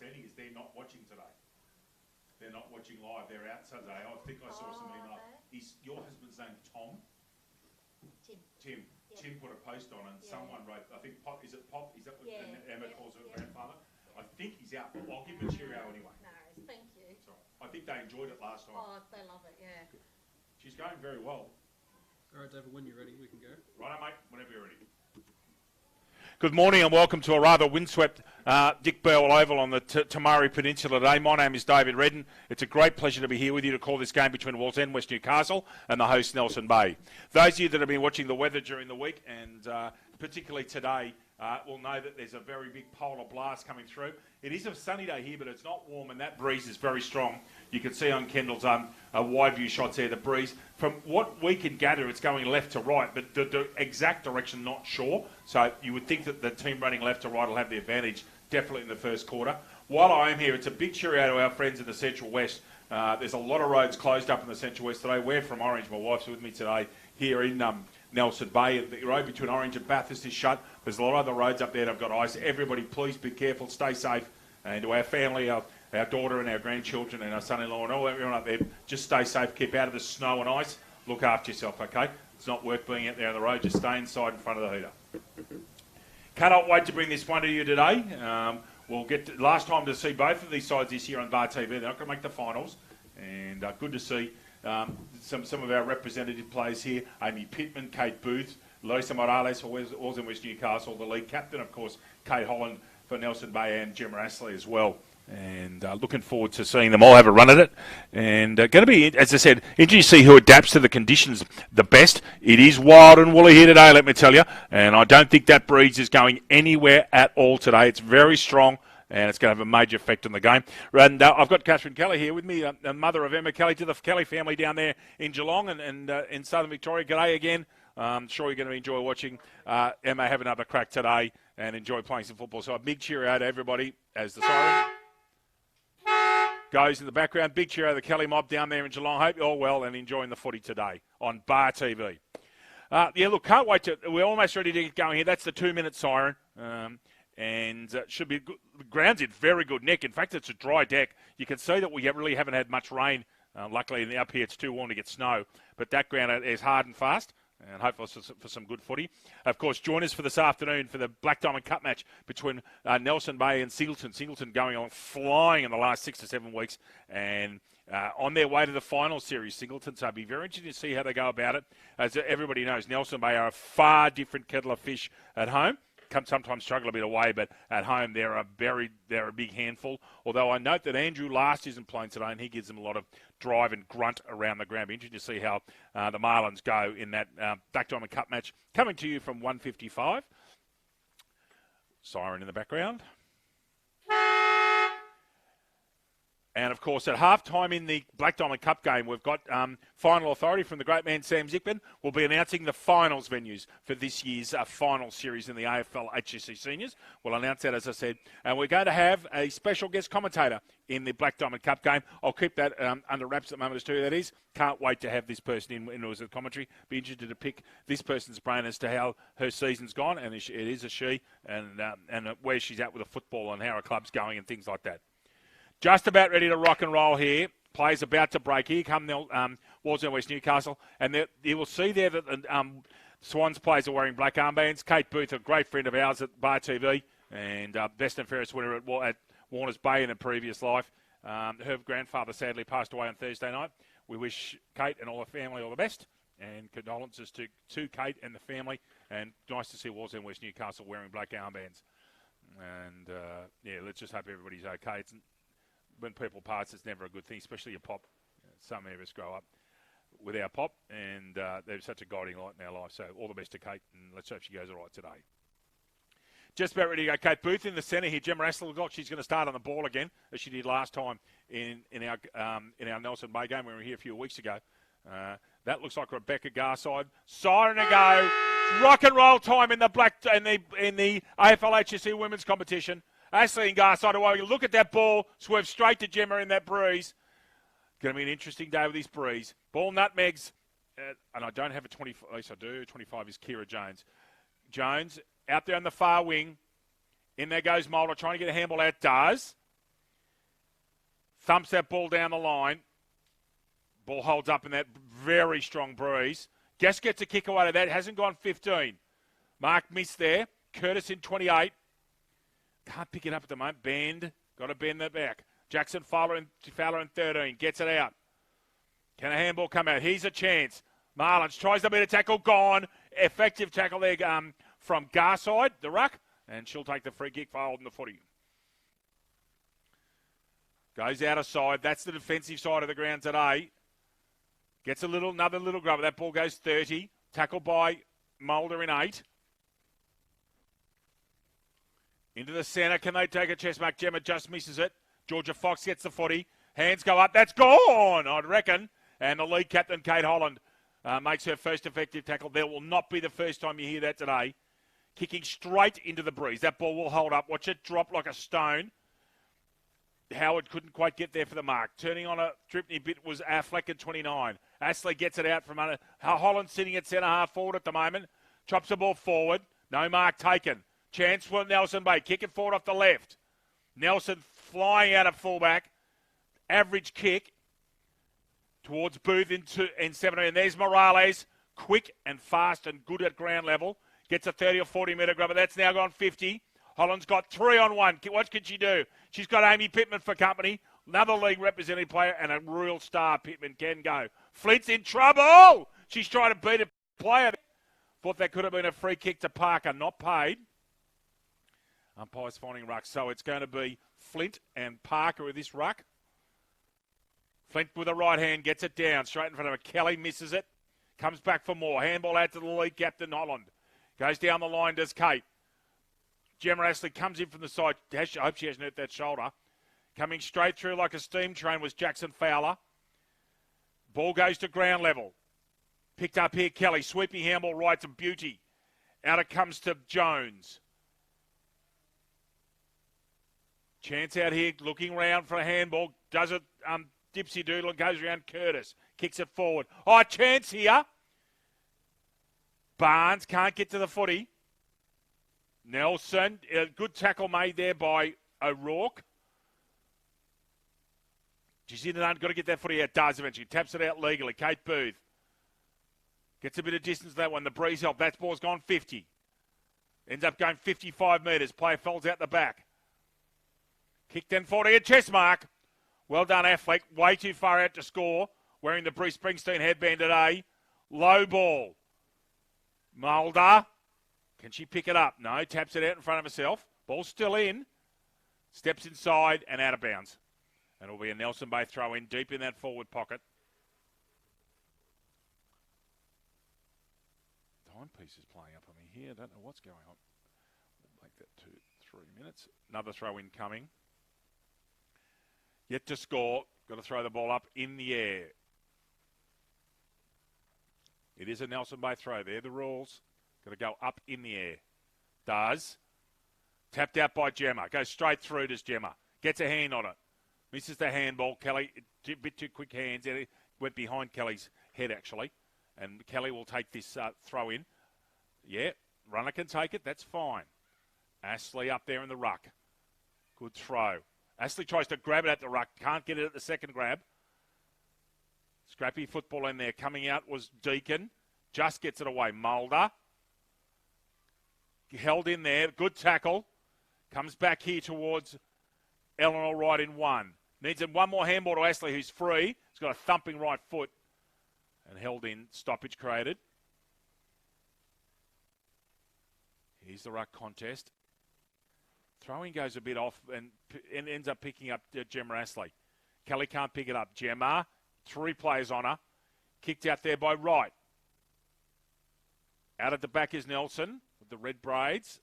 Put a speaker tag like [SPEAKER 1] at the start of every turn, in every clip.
[SPEAKER 1] understanding is they're not watching today. They're not watching live. They're out Saturday. I think I saw some email.
[SPEAKER 2] Okay.
[SPEAKER 1] Is your husband's name Tom? Tim.
[SPEAKER 2] Yeah.
[SPEAKER 1] Tim put a post on and someone wrote, I think Pop, is it Pop? Is that what Emma calls her grandfather? I think he's out, but I'll give him a cheerio anyway.
[SPEAKER 2] No, thank you.
[SPEAKER 1] So I think they enjoyed it last time.
[SPEAKER 2] Oh, they love it, yeah.
[SPEAKER 1] She's going very well.
[SPEAKER 3] All right, David, when you're ready, we can go.
[SPEAKER 1] Righto, mate, whenever you're ready. Good morning and welcome to a rather windswept Dick Burwell Oval on the Tamari Peninsula today. My name is David Redden. It's a great pleasure to be here with you to call this game between Wallsend, West Newcastle, and the host Nelson Bay. Those of you that have been watching the weather during the week, and particularly today, will know that there's a very big polar blast coming through. It is a sunny day here, but it's not warm, and that breeze is very strong. You can see on Kendall's wide view shots there, the breeze. From what we can gather, it's going left to right, but the exact direction, not sure. So you would think that the team running left to right will have the advantage, definitely in the first quarter. While I am here, it's a big cheerio to our friends in the Central West. There's a lot of roads closed up in the Central West today. We're from Orange. My wife's with me today here in Nelson Bay. The road between Orange and Bathurst is shut. There's a lot of other roads up there that have got ice. Everybody, please be careful, stay safe. And to our family, our daughter and our grandchildren and our son-in-law and all everyone up there, just stay safe, keep out of the snow and ice. Look after yourself, okay? It's not worth being out there on the road. Just stay inside in front of the heater. Cannot wait to bring this one to you today. We'll get last time to see both of these sides this year on Bar TV. They're not going to make the finals. And good to see some of our representative players here. Amy Pittman, Kate Booth, Lisa Morales for Wallsend West Newcastle, the league captain, of course, Kate Holland for Nelson Bay, and Gemma Astley as well. And looking forward to seeing them all have a run at it. And going to be, as I said, interesting to see who adapts to the conditions the best. It is wild and woolly here today, let me tell you. And I don't think that breeze is going anywhere at all today. It's very strong, and it's going to have a major effect on the game. And I've got Catherine Kelly here with me, the mother of Emma Kelly, to the Kelly family down there in Geelong and in southern Victoria. G'day again. I'm sure you're going to enjoy watching Emma have another crack today and enjoy playing some football. So a big cheer out to everybody as the siren goes in the background. Big cheer out to the Kelly mob down there in Geelong. Hope you're all well and enjoying the footy today on Bar TV. Yeah, look, can't wait to... We're almost ready to get going here. That's the 2-minute siren. And should be good. The ground's in very good nick. In fact, it's a dry deck. You can see that we really haven't had much rain. Luckily, up here it's too warm to get snow. But that ground is hard and fast. And hopefully for some good footy. Of course, join us for this afternoon for the Black Diamond Cup match between Nelson Bay and Singleton. Singleton going on flying in the last 6 to 7 weeks and on their way to the final series, Singleton. So it'll be very interesting to see how they go about it. As everybody knows, Nelson Bay are a far different kettle of fish at home. Sometimes struggle a bit away, but at home they're a big handful. Although I note that Andrew Last isn't playing today, and he gives them a lot of drive and grunt around the ground. Be interesting to see how the Marlins go in that Black Diamond Cup match. Coming to you from 155. Siren in the background. And, of course, at half-time in the Black Diamond Cup game, we've got final authority from the great man Sam Zickman. We'll be announcing the finals venues for this year's final series in the AFL HSC Seniors. We'll announce that, as I said. And we're going to have a special guest commentator in the Black Diamond Cup game. I'll keep that under wraps at the moment as to who that is. Can't wait to have this person in as a commentary. Be interested to pick this person's brain as to how her season's gone. And it is a she. And where she's at with the football and how her club's going and things like that. Just about ready to rock and roll here. Players about to break. Here come Wallsend West Newcastle. And you will see there that Swans players are wearing black armbands. Kate Booth, a great friend of ours at Bar TV and best and fairest winner at Warners Bay in a previous life. Her grandfather sadly passed away on Thursday night. We wish Kate and all her family all the best. And condolences to Kate and the family. And nice to see Wallsend West Newcastle wearing black armbands. And, yeah, let's just hope everybody's okay. When people pass, it's never a good thing, especially your pop. Some of us grow up with our pop, and they're such a guiding light in our life. So all the best to Kate, and let's hope she goes all right today. Just about ready to go. Kate Booth in the centre here. Gemma Astley looks like she's going to start on the ball again, as she did last time in our Nelson Bay game when we were here a few weeks ago. That looks like Rebecca Garside. Siren to go. Rock and roll time in the AFL HSC women's competition. Ashley and Garside away. Look at that ball. Swerve straight to Gemma in that breeze. Going to be an interesting day with this breeze. Ball nutmegs. And I don't have a 25. At least I do. 25 is Kira Jones. Jones out there on the far wing. In there goes Mulder trying to get a handball out. Does. Thumps that ball down the line. Ball holds up in that very strong breeze. Guest gets a kick away to that. Hasn't gone 15. Mark missed there. Curtis in 28. Can't pick it up at the moment. Bend. Got to bend that back. Jackson Fowler in 13. Gets it out. Can a handball come out? Here's a chance. Marlins tries to beat a tackle. Gone. Effective tackle there from Garside, the ruck. And she'll take the free kick for holding the footy. Goes out of side. That's the defensive side of the ground today. Gets another little grubber. That ball goes 30. Tackled by Mulder in 8. Into the centre. Can they take a chest mark? Gemma just misses it. Georgia Fox gets the footy. Hands go up. That's gone, I'd reckon. And the lead captain, Kate Holland, makes her first effective tackle. That will not be the first time you hear that today. Kicking straight into the breeze. That ball will hold up. Watch it drop like a stone. Howard couldn't quite get there for the mark. Turning on a Dripney bit was Affleck at 29. Astley gets it out from under. Holland sitting at centre half forward at the moment. Chops the ball forward. No mark taken. Chance for Nelson Bay. Kick it forward off the left. Nelson flying out of fullback. Average kick towards Booth in 17. And there's Morales. Quick and fast and good at ground level. Gets a 30 or 40 metre grubber. That's now gone 50. Holland's got 3 on 1. What can she do? She's got Amy Pittman for company. Another league representative player and a real star. Pittman can go. Flint's in trouble. She's trying to beat a player. Thought that could have been a free kick to Parker. Not paid. Umpire's finding ruck. So it's going to be Flint and Parker with this ruck. Flint with the right hand gets it down. Straight in front of her. Kelly misses it. Comes back for more. Handball out to the lead captain, Holland. Goes down the line, does Kate. Gemma Astley comes in from the side. I hope she hasn't hurt that shoulder. Coming straight through like a steam train was Jackson Fowler. Ball goes to ground level. Picked up here, Kelly. Sweeping handball right to Beauty. Out it comes to Jones. Chance out here, looking round for a handball. Does it, Dipsy Doodle, and goes around Curtis. Kicks it forward. Oh, chance here. Barnes can't get to the footy. Nelson, a good tackle made there by O'Rourke. She's in and under, got to get that footy out. Does eventually. Taps it out legally. Kate Booth. Gets a bit of distance to that one. The breeze help. That ball's gone 50. Ends up going 55 metres. Player falls out the back. Kicked in 40. A chest mark. Well done, Affleck. Way too far out to score. Wearing the Bruce Springsteen headband today. Low ball. Mulder. Can she pick it up? No. Taps it out in front of herself. Ball's still in. Steps inside and out of bounds. And it'll be a Nelson Bay throw in deep in that forward pocket. Timepiece is playing up on me here. I don't know what's going on. We'll make that 3 minutes. Another throw in coming. Yet to score. Got to throw the ball up in the air. It is a Nelson Bay throw. They're the rules. Got to go up in the air. Does. Tapped out by Gemma. Goes straight through to Gemma. Gets a hand on it. Misses the handball. Kelly, a bit too quick hands. It went behind Kelly's head, actually. And Kelly will take this throw in. Yeah, runner can take it. That's fine. Astley up there in the ruck. Good throw. Astley tries to grab it at the ruck. Can't get it at the second grab. Scrappy football in there. Coming out was Deacon. Just gets it away. Mulder. Held in there. Good tackle. Comes back here towards Eleanor Wright in 1. Needs one more handball to Astley, who's free. He's got a thumping right foot. And held in. Stoppage created. Here's the ruck contest. Throwing goes a bit off and ends up picking up Gemma Astley. Kelly can't pick it up. Gemma, 3 players on her. Kicked out there by Wright. Out at the back is Nelson with the red braids.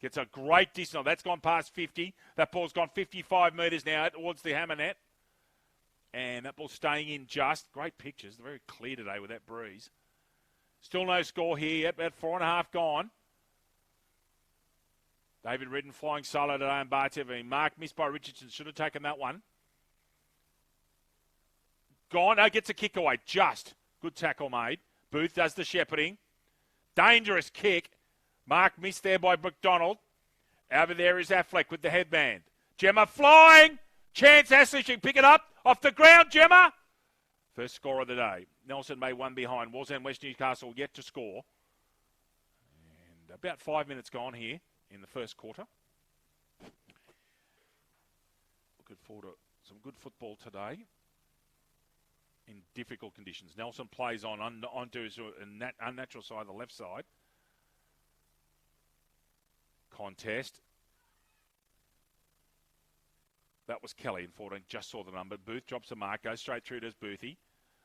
[SPEAKER 1] Gets a great distance. That's gone past 50. That ball's gone 55 metres now towards the hammer net. And that ball's staying in just. Great pictures. They're very clear today with that breeze. Still no score here. About 4.5 gone. David Redden flying solo today on Bar TV. Mark missed by Richardson. Should have taken that one. Gone. No, gets a kick away. Just. Good tackle made. Booth does the shepherding. Dangerous kick. Mark missed there by McDonald. Over there is Affleck with the headband. Gemma flying. Chance Ashley, she can pick it up off the ground, Gemma. First score of the day. Nelson made one behind. Wallsend West Newcastle yet to score. And about 5 minutes gone here in the first quarter. Looking forward to some good football today in difficult conditions. Nelson plays onto his unnatural side, the left side. Contest. That was Kelly in 14. Just saw the number. Booth drops a mark. Goes straight through to Boothie.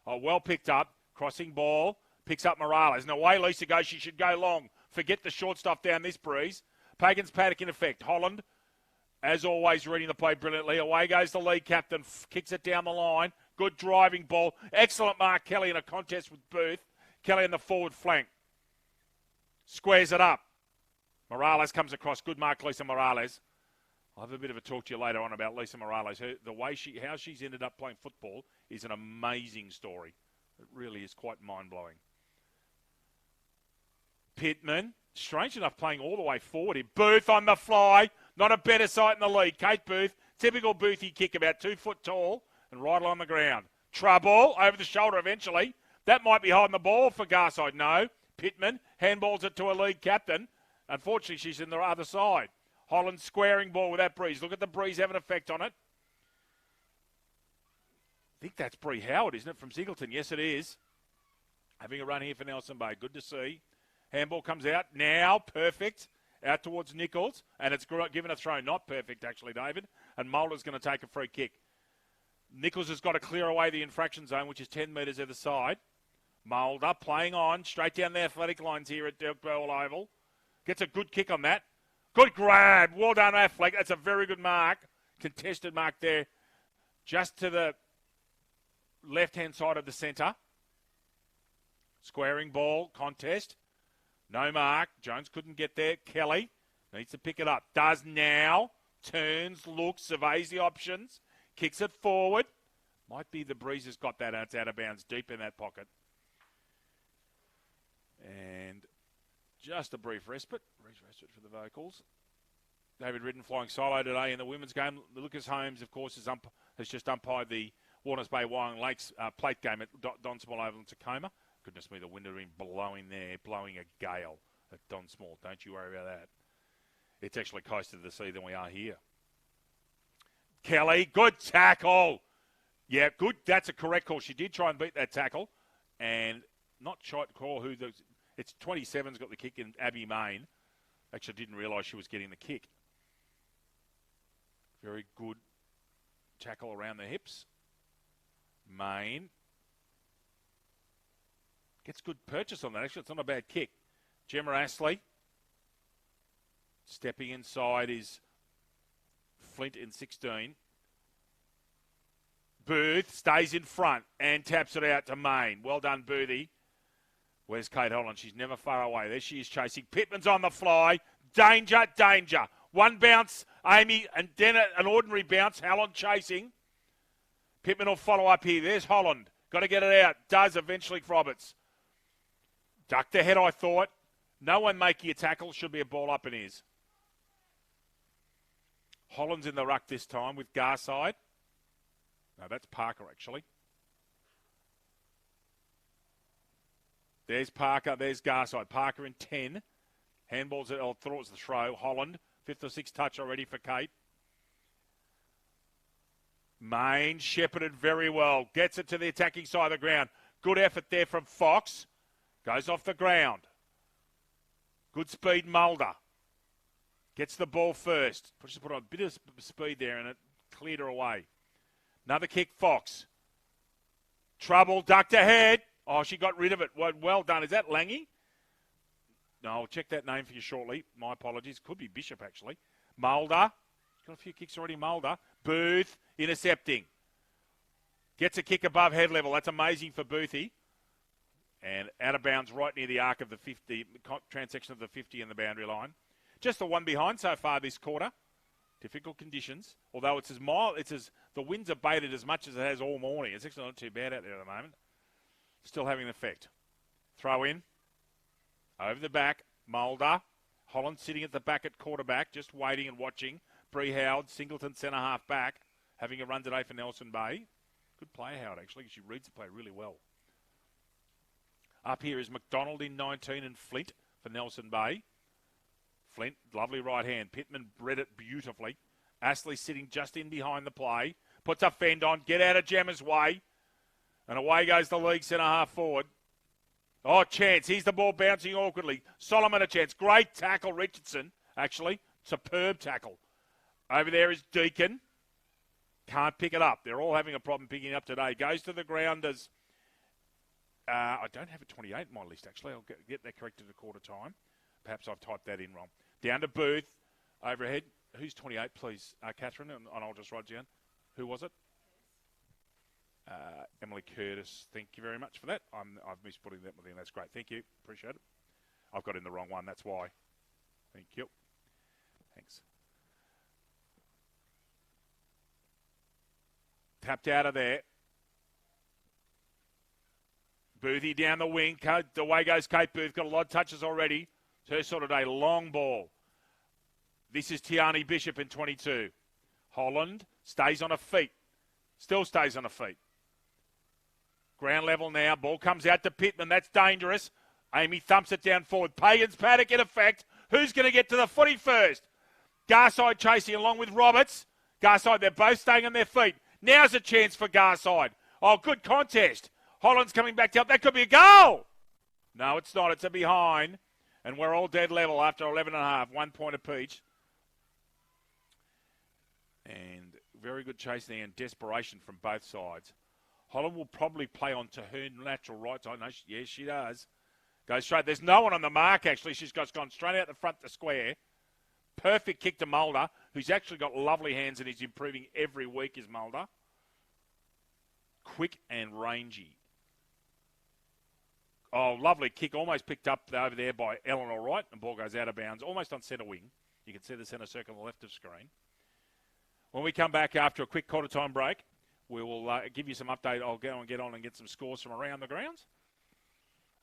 [SPEAKER 1] Oh, well picked up. Crossing ball. Picks up Morales. And away Lisa goes. She should go long. Forget the short stuff down this breeze. Pagan's paddock in effect. Holland, as always, reading the play brilliantly. Away goes the lead captain. Kicks it down the line. Good driving ball. Excellent mark, Kelly, in a contest with Booth. Kelly in the forward flank. Squares it up. Morales comes across. Good mark, Lisa Morales. I'll have a bit of a talk to you later on about Lisa Morales. How she's ended up playing football is an amazing story. It really is quite mind-blowing. Pittman, strange enough, playing all the way forward here. Booth on the fly. Not a better sight in the lead. Kate Booth, typical Boothy kick, about 2 foot tall and right along the ground. Trouble, over the shoulder eventually. That might be holding the ball for Garside. No. Pittman handballs it to a lead captain. Unfortunately, she's in the other side. Holland squaring ball with that breeze. Look at the breeze have an effect on it. I think that's Bree Howard, isn't it, from Singleton? Yes, it is. Having a run here for Nelson Bay. Good to see. Handball comes out. Now, perfect. Out towards Nichols. And it's given a throw. Not perfect, actually, David. And Mulder's going to take a free kick. Nichols has got to clear away the infraction zone, which is 10 metres either side. Mulder playing on. Straight down the athletic lines here at Dirk-Burwell Oval. Gets a good kick on that. Good grab. Well done, Affleck. That's a very good mark. Contested mark there. Just to the left-hand side of the centre. Squaring ball. Contest. No mark. Jones couldn't get there. Kelly needs to pick it up. Does now. Turns, looks, surveys the options. Kicks it forward. Might be the breeze has got that. It's out of bounds. Deep in that pocket. And just a brief respite. Brief respite for the vocals. David Ridden flying solo today in the women's game. Lucas Holmes, of course, has just umpired the Warners Bay Wyong Lakes plate game at Don Small Oval in Tacoma. Goodness me, the wind has been blowing there, blowing a gale at Don Small. Don't you worry about that. It's actually closer to the sea than we are here. Kelly, good tackle. Yeah, good. That's a correct call. She did try and beat that tackle. And not try to call who the... It's 27's got the kick in Abby Main. Actually, didn't realise she was getting the kick. Very good tackle around the hips. Main. Gets good purchase on that. Actually, it's not a bad kick. Gemma Astley. Stepping inside is Flint in 16. Booth stays in front and taps it out to Main. Well done, Boothie. Where's Kate Holland? She's never far away. There she is chasing. Pittman's on the fly. Danger, danger. One bounce, Amy, and then an ordinary bounce. Holland chasing. Pittman will follow up here. There's Holland. Got to get it out. Does eventually Roberts. Ducked ahead, I thought. No one making a tackle. Should be a ball up and is. Holland's in the ruck this time with Garside. No, that's Parker, actually. There's Parker. There's Garside. Parker in 10. Handballs, I thought it was the throw. Holland, 5th or 6th touch already for Kate. Main shepherded very well. Gets it to the attacking side of the ground. Good effort there from Fox. Goes off the ground. Good speed, Mulder. Gets the ball first. Just put on a bit of speed there and it cleared her away. Another kick, Fox. Trouble, ducked ahead. Oh, she got rid of it. Well done. Is that Langy? No, I'll check that name for you shortly. My apologies. Could be Bishop, actually. Mulder. Got a few kicks already, Mulder. Booth intercepting. Gets a kick above head level. That's amazing for Boothie. And out of bounds right near the arc of the 50, transection of the 50 and the boundary line. Just the one behind so far this quarter. Difficult conditions. Although it's as mild, the winds are baited as much as it has all morning. It's actually not too bad out there at the moment. Still having an effect. Throw in. Over the back. Mulder. Holland sitting at the back at quarterback, just waiting and watching. Bree Howard, Singleton centre half back. having a run today for Nelson Bay. Good player, Howard, actually. She reads the play really well. Up here is McDonald in 19 and Flint for Nelson Bay. Flint, lovely right hand. Pittman read it beautifully. Astley sitting just in behind the play. Puts a fend on. Get out of Gemma's way. And away goes the league centre half forward. Oh, chance. Here's the ball bouncing awkwardly. Solomon a chance. Great tackle, Richardson, actually. Superb tackle. Over there is Deacon. Can't pick it up. They're all having a problem picking it up today. Goes to the ground as... I don't have a 28 in my list, actually. I'll get that corrected at quarter time. Perhaps I've typed that in wrong. Down to Booth. Overhead. Who's 28, please? Catherine, and I'll just write down. Who was it? Emily Curtis. Thank you very much for that. I've missed putting that within. That's great. Thank you. Appreciate it. I've got in the wrong one. That's why. Thank you. Thanks. Tapped out of there. Boothie down the wing. Away goes Kate Booth. Got a lot of touches already. It's her sort of day. Long ball. This is Tiani Bishop in 22. Holland stays on her feet. Still stays on her feet. Ground level now. Ball comes out to Pittman. That's dangerous. Amy thumps it down forward. Pagan's paddock in effect. Who's going to get to the footy first? Garside chasing along with Roberts. Garside, they're both staying on their feet. Now's a chance for Garside. Oh, good contest. Holland's coming back to help. That could be a goal. No, it's not. It's a behind. And we're all dead level after 11 and a half. 1 point apiece. And very good chase there and desperation from both sides. Holland will probably play on to her natural right side. No, yes, she does. Goes straight. There's no one on the mark, actually. She's gone straight out the front the square. Perfect kick to Mulder, who's actually got lovely hands and he's improving every week, is Mulder. Quick and rangy. Oh, lovely kick. Almost picked up over there by Eleanor Wright. And the ball goes out of bounds, almost on centre wing. You can see the centre circle on the left of screen. When we come back after a quick quarter time break, we will give you some update. I'll go and get on and get some scores from around the grounds.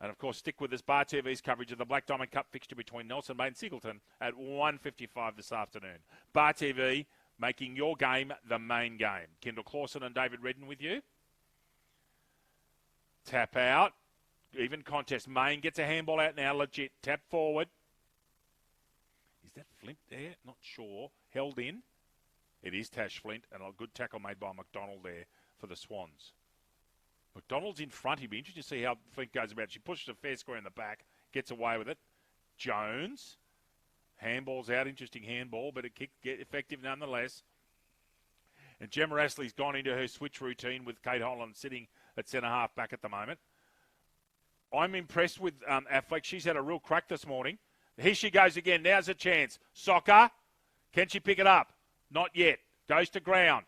[SPEAKER 1] And, of course, stick with us. Bar TV's coverage of the Black Diamond Cup fixture between Nelson Bay and Singleton at 1:55 this afternoon. Bar TV making your game the main game. Kendall Clawson and David Redden with you. Tap out. Even contest. Main gets a handball out now. Legit. Tap forward. Is that Flint there? Not sure. Held in. It is Tash Flint, and a good tackle made by McDonald there for the Swans. McDonald's in front. He'd be interested to see how Flint goes about. She pushes a fair square in the back, gets away with it. Jones. Handball's out. Interesting handball, but it kicked effective nonetheless. And Gemma Astley's gone into her switch routine with Kate Holland sitting at centre half back at the moment. I'm impressed with Affleck. She's had a real crack this morning. Here she goes again. Now's a chance. Soccer. Can she pick it up? Not yet. Goes to ground.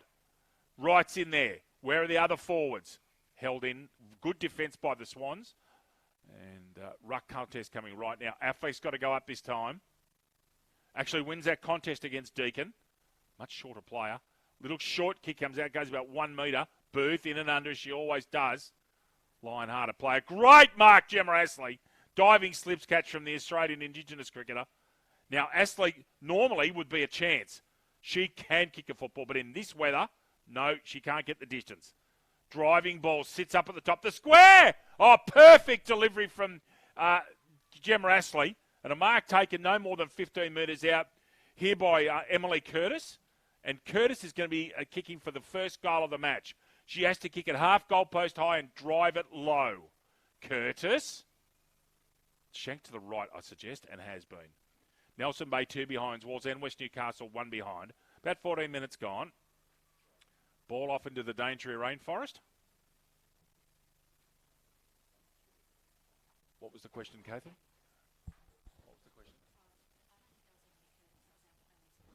[SPEAKER 1] Wright's in there. Where are the other forwards? Held in. Good defence by the Swans. And ruck contest coming right now. Affleck's got to go up this time. Actually wins that contest against Deacon. Much shorter player. Little short kick comes out. Goes about 1 metre. Booth in and under as she always does. Lionhearted player. Great mark, Gemma Astley. Diving slips catch from the Australian Indigenous cricketer. Now, Astley normally would be a chance. She can kick a football, but in this weather, no, she can't get the distance. Driving ball sits up at the top. The square! Oh, perfect delivery from Gemma Astley. And a mark taken no more than 15 metres out here by Emily Curtis. And Curtis is going to be kicking for the first goal of the match. She has to kick it half goalpost high and drive it low. Curtis. Shank to the right, I suggest, and has been. Nelson Bay 2 behind. Wallsend, West Newcastle 1 behind. About 14 minutes gone. Ball off into the Daintree rainforest. What was the question, Cathy? What was the question?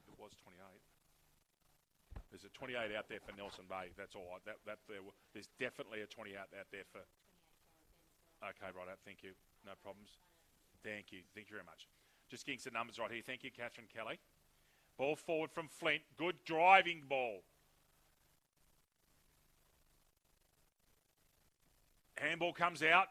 [SPEAKER 1] It was 28. There's a 28 out there for Nelson Bay. That's all right. There's definitely a 20 out there for... Okay, right. Thank you. No problems. Thank you. Thank you very much. Just getting some numbers right here. Thank you, Catherine Kelly. Ball forward from Flint. Good driving ball. Handball comes out.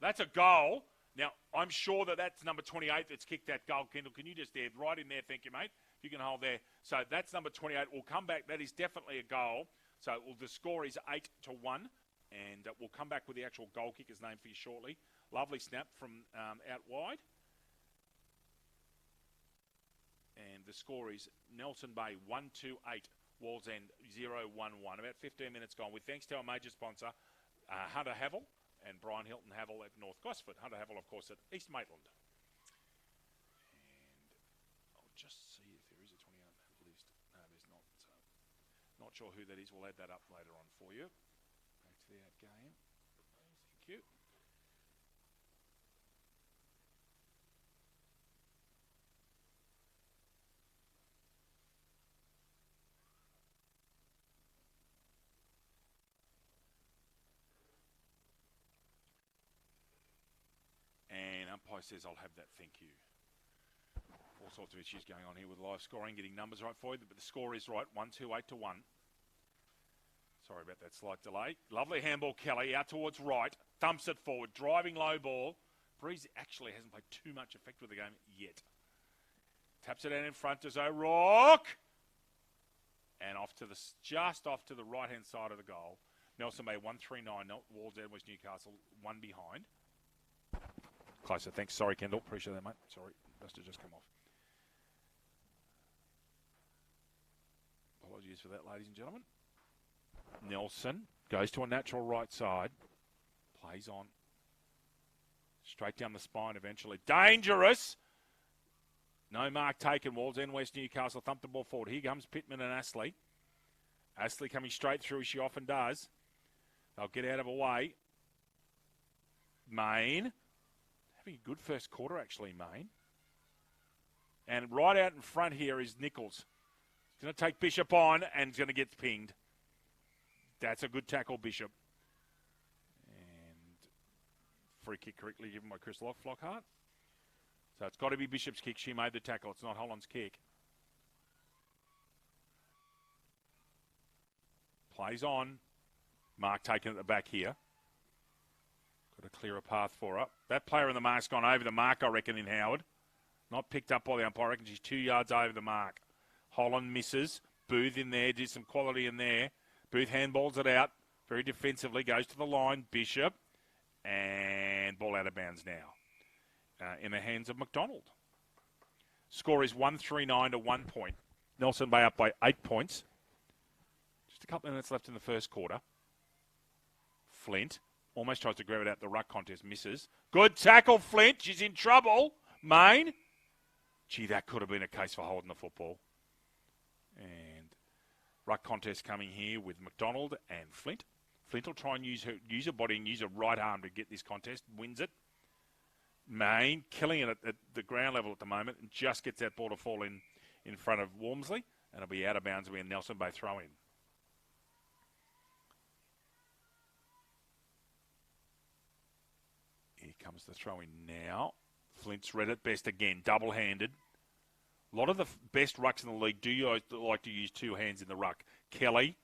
[SPEAKER 1] That's a goal. Now, I'm sure that's number 28 that's kicked that goal. Kendall, can you just right in there? Thank you, mate. You can hold there. So that's number 28. We'll come back. That is definitely a goal. So the score is 8-1. And we'll come back with the actual goal kicker's name for you shortly. Lovely snap from out wide. And the score is Nelson Bay 128, Wallsend 011. About 15 minutes gone. With thanks to our major sponsor, Hunter Havel and Brian Hilton Havel at North Gosford. Hunter Havel, of course, at East Maitland. And I'll just see if there is a 28 list. No, there's not. So not sure who that is. We'll add that up later on for you. Back to the out game. Thank you. And umpire says, I'll have that, thank you. All sorts of issues going on here with live scoring, getting numbers right for you, but the score is right, 128-1. Sorry about that slight delay. Lovely handball, Kelly, out towards right, thumps it forward, driving low ball. Breeze actually hasn't played too much effect with the game yet. Taps it out in front to O'Rourke. And just off to the right-hand side of the goal. Nelson Bay 139, Wallsend, West Newcastle, one behind. Closer, thanks. Sorry, Kendall. Appreciate that, mate. Sorry, must have just come off. Apologies for that, ladies and gentlemen. Nelson goes to a natural right side. Plays on. Straight down the spine eventually. Dangerous! No mark taken. Wallsend, West Newcastle thumped the ball forward. Here comes Pittman and Astley. Astley coming straight through, as she often does. They'll get out of the way. Main. Having a good first quarter, actually, Main. And right out in front here is Nichols. He's going to take Bishop on and he's going to get pinged. That's a good tackle, Bishop. And free kick correctly given by Chris Flockhart. So it's got to be Bishop's kick. She made the tackle. It's not Holland's kick. Plays on. Mark taken at the back here. Got to clear a path for her. That player in the mark's gone over the mark, I reckon, in Howard. Not picked up by the umpire. I reckon she's 2 yards over the mark. Holland misses. Booth in there. Did some quality in there. Booth handballs it out. Very defensively. Goes to the line. Bishop. And ball out of bounds now. In the hands of McDonald. Score is 139 to 1 point. Nelson Bay up by 8 points. Just a couple of minutes left in the first quarter. Flint almost tries to grab it out the ruck contest. Misses. Good tackle, Flint. She's in trouble. Main. Gee, that could have been a case for holding the football. And ruck contest coming here with McDonald and Flint. Flint will try and use her body and use her right arm to get this contest. Wins it. Main killing it at the ground level at the moment and just gets that ball to fall in front of Walmsley. And it'll be out of bounds. It'll be a Nelson Bay throw in. Here comes the throw in now. Flint's read it best again. Double-handed. A lot of the best rucks in the league do like to use two hands in the ruck. Kelly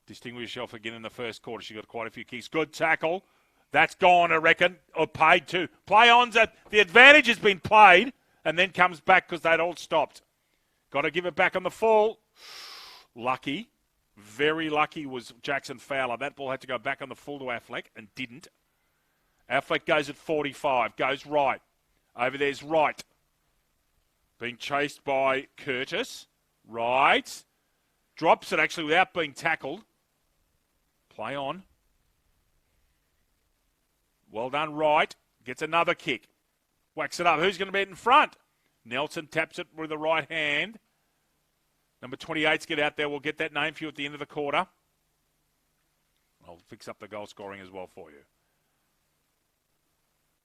[SPEAKER 1] distinguished herself again in the first quarter. She got quite a few kicks. Good tackle. That's gone, I reckon, or paid too. Play on's at the advantage has been played and then comes back because they'd all stopped. Got to give it back on the full. Lucky, very lucky was Jackson Fowler. That ball had to go back on the full to Affleck and didn't. Affleck goes at 45, goes right. Over there's right. Being chased by Curtis. Right. Drops it actually without being tackled. Play on. Well done, right. Gets another kick. Whacks it up. Who's going to be in front? Nelson taps it with the right hand. Number 28's get out there. We'll get that name for you at the end of the quarter. I'll fix up the goal scoring as well for you.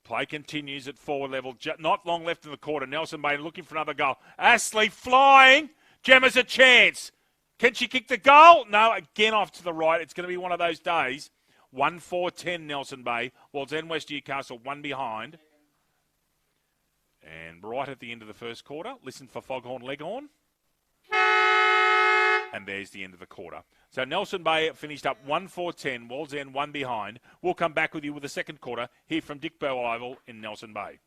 [SPEAKER 1] Play continues at forward level. Not long left in the quarter. Nelson Bay looking for another goal. Astley flying. Gemma's a chance. Can she kick the goal? No, again off to the right. It's going to be one of those days. 1-4-10 Nelson Bay. Wallsend West Newcastle, one behind. And right at the end of the first quarter, listen for Foghorn Leghorn. And there's the end of the quarter. So Nelson Bay finished up 1-4-10, Wallsend one behind. We'll come back with you with the second quarter here from Dick Bell Oval in Nelson Bay.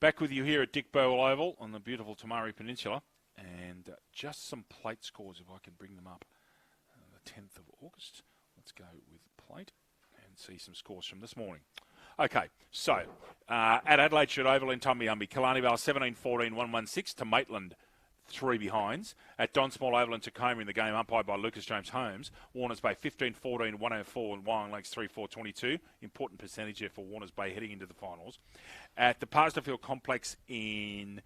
[SPEAKER 1] Back with you here at Dick Burwell Oval on the beautiful Tamari Peninsula. And just some plate scores, if I can bring them up. The 10th of August. Let's go with plate and see some scores from this morning. Okay, so at Adelaide Street Oval in Tumbiumbi, Killarney Vale 17-14, 116 to Maitland, 3 behinds. At Don Small Oval in Tacoma in the game umpired by Lucas James Holmes, Warners Bay 15-14, 104 and Wyong Lakes 3-4, 22. Important percentage here for Warners Bay heading into the finals. At the Parsonsfield Complex in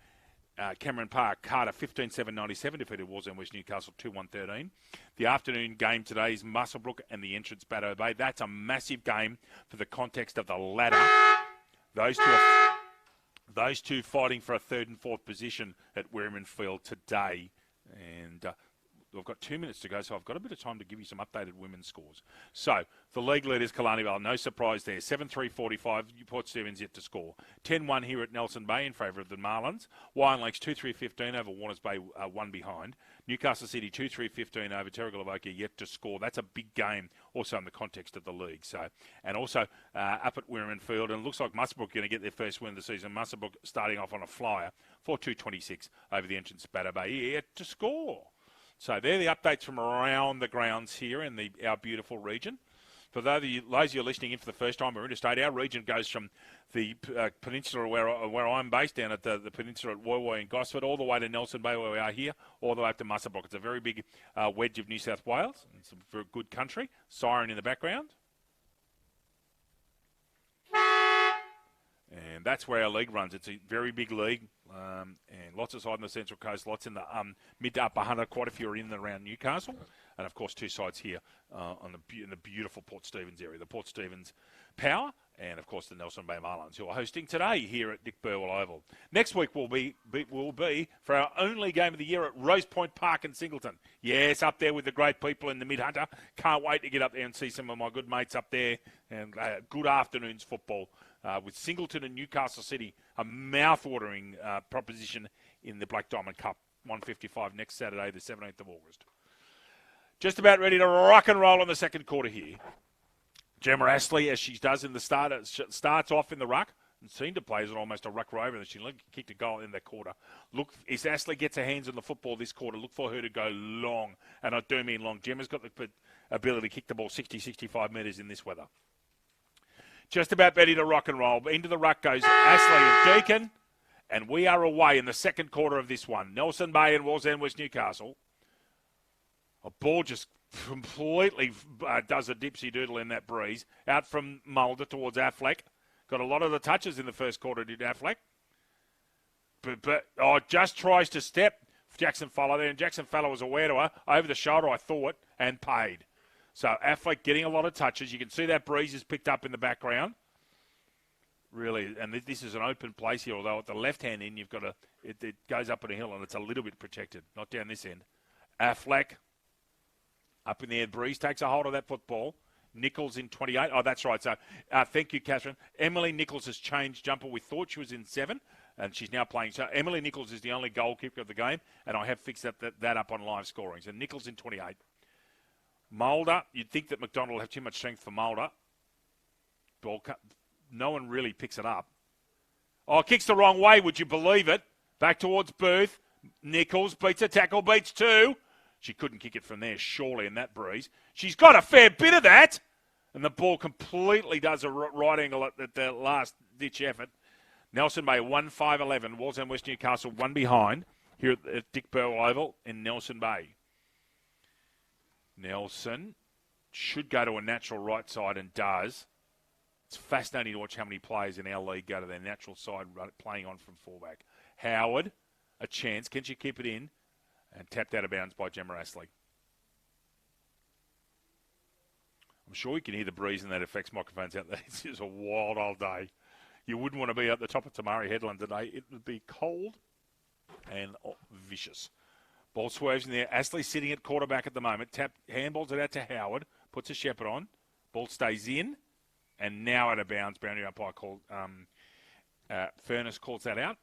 [SPEAKER 1] Cameron Park, Carter 15-7-97 defeated Wallsend West Newcastle 2-1-13. The afternoon game today is Muswellbrook and the entrance Baddo Bay. That's a massive game for the context of the ladder. Those two fighting for a third and fourth position at Werriman Field today. And we've got 2 minutes to go, so I've got a bit of time to give you some updated women's scores. So, the league leaders, Killarney Vale, no surprise there. 7-3-45, Port Stephens yet to score. 10-1 here at Nelson Bay in favour of the Marlins. Wyong Lakes 2-3-15 over Warners Bay, 1 behind. Newcastle City 2-3-15 over Terrigal yet to score. That's a big game, also in the context of the league. So, and also up at Werriman Field, and it looks like Muswellbrook going to get their first win of the season. Muswellbrook starting off on a flyer, 4-2-26 over the entrance Baddo Bay, yet to score. So they're the updates from around the grounds here in our beautiful region. For those of you listening in for the first time, we're interstate. Our region goes from the peninsula where I'm based, down at the peninsula at Woy Woy and Gosford, all the way to Nelson Bay where we are here, all the way up to Muswellbrook. It's a very big wedge of New South Wales. It's a very good country. Siren in the background. And that's where our league runs. It's a very big league, and lots of side on the Central Coast, lots in the mid to upper 100, quite a few are in and around Newcastle, and of course 2 sides here in the beautiful Port Stephens area. The Port Stephens Power and of course the Nelson Bay Marlins, who are hosting today here at Dick Burwell Oval. Next week will be for our only game of the year at Rose Point Park in Singleton. Yes, up there with the great people in the Mid-Hunter. Can't wait to get up there and see some of my good mates up there, and good afternoon's football. With Singleton and Newcastle City, a mouth-watering proposition in the Black Diamond Cup, 155 next Saturday, the 17th of August. Just about ready to rock and roll in the second quarter here. Gemma Astley, as she does in the start, starts off in the ruck and seemed to play as almost a ruck rover, and she kicked a goal in that quarter. Look, if Astley gets her hands on the football this quarter, look for her to go long, and I do mean long. Gemma's got the ability to kick the ball 60, 65 metres in this weather. Just about ready to rock and roll. Into the ruck goes Astley and Deacon. And we are away in the second quarter of this one. Nelson Bay and Wallsend West Newcastle. A ball just completely does a dipsy-doodle in that breeze. Out from Mulder towards Affleck. Got a lot of the touches in the first quarter, did Affleck. But just tries to step Jackson Fowler there. And Jackson Fowler was aware to her. Over the shoulder, I thought, and paid. So Affleck getting a lot of touches. You can see that breeze is picked up in the background. Really, and this is an open place here, although at the left-hand end, you've got it goes up on a hill and it's a little bit protected, not down this end. Affleck up in the air. Breeze takes a hold of that football. Nichols in 28. Oh, that's right. So thank you, Catherine. Emily Nichols has changed jumper. We thought she was in 7, and she's now playing. So Emily Nichols is the only goal kicker of the game, and I have fixed that up on live scoring. So Nichols in 28. Mulder, you'd think that McDonald will have too much strength for Mulder. No one really picks it up. Oh, kicks the wrong way, would you believe it? Back towards Booth. Nichols beats a tackle, beats 2. She couldn't kick it from there, surely, in that breeze. She's got a fair bit of that. And the ball completely does a right angle at the last-ditch effort. Nelson Bay, 1-5-11. Wallsend West Newcastle, 1 behind here at Dick Burwell Oval in Nelson Bay. Nelson should go to a natural right side and does. It's fascinating to watch how many players in our league go to their natural side playing on from fullback. Howard, a chance. Can she keep it in? And tapped out of bounds by Gemma Astley. I'm sure you can hear the breeze in that effects microphones out there. This is a wild old day. You wouldn't want to be at the top of Tamari Headland today. It would be cold and vicious. Ball swerves in there. Astley sitting at quarterback at the moment. Handballs it out to Howard. Puts a shepherd on. Ball stays in. And now out of bounds. Boundary umpire called. Furness calls that out.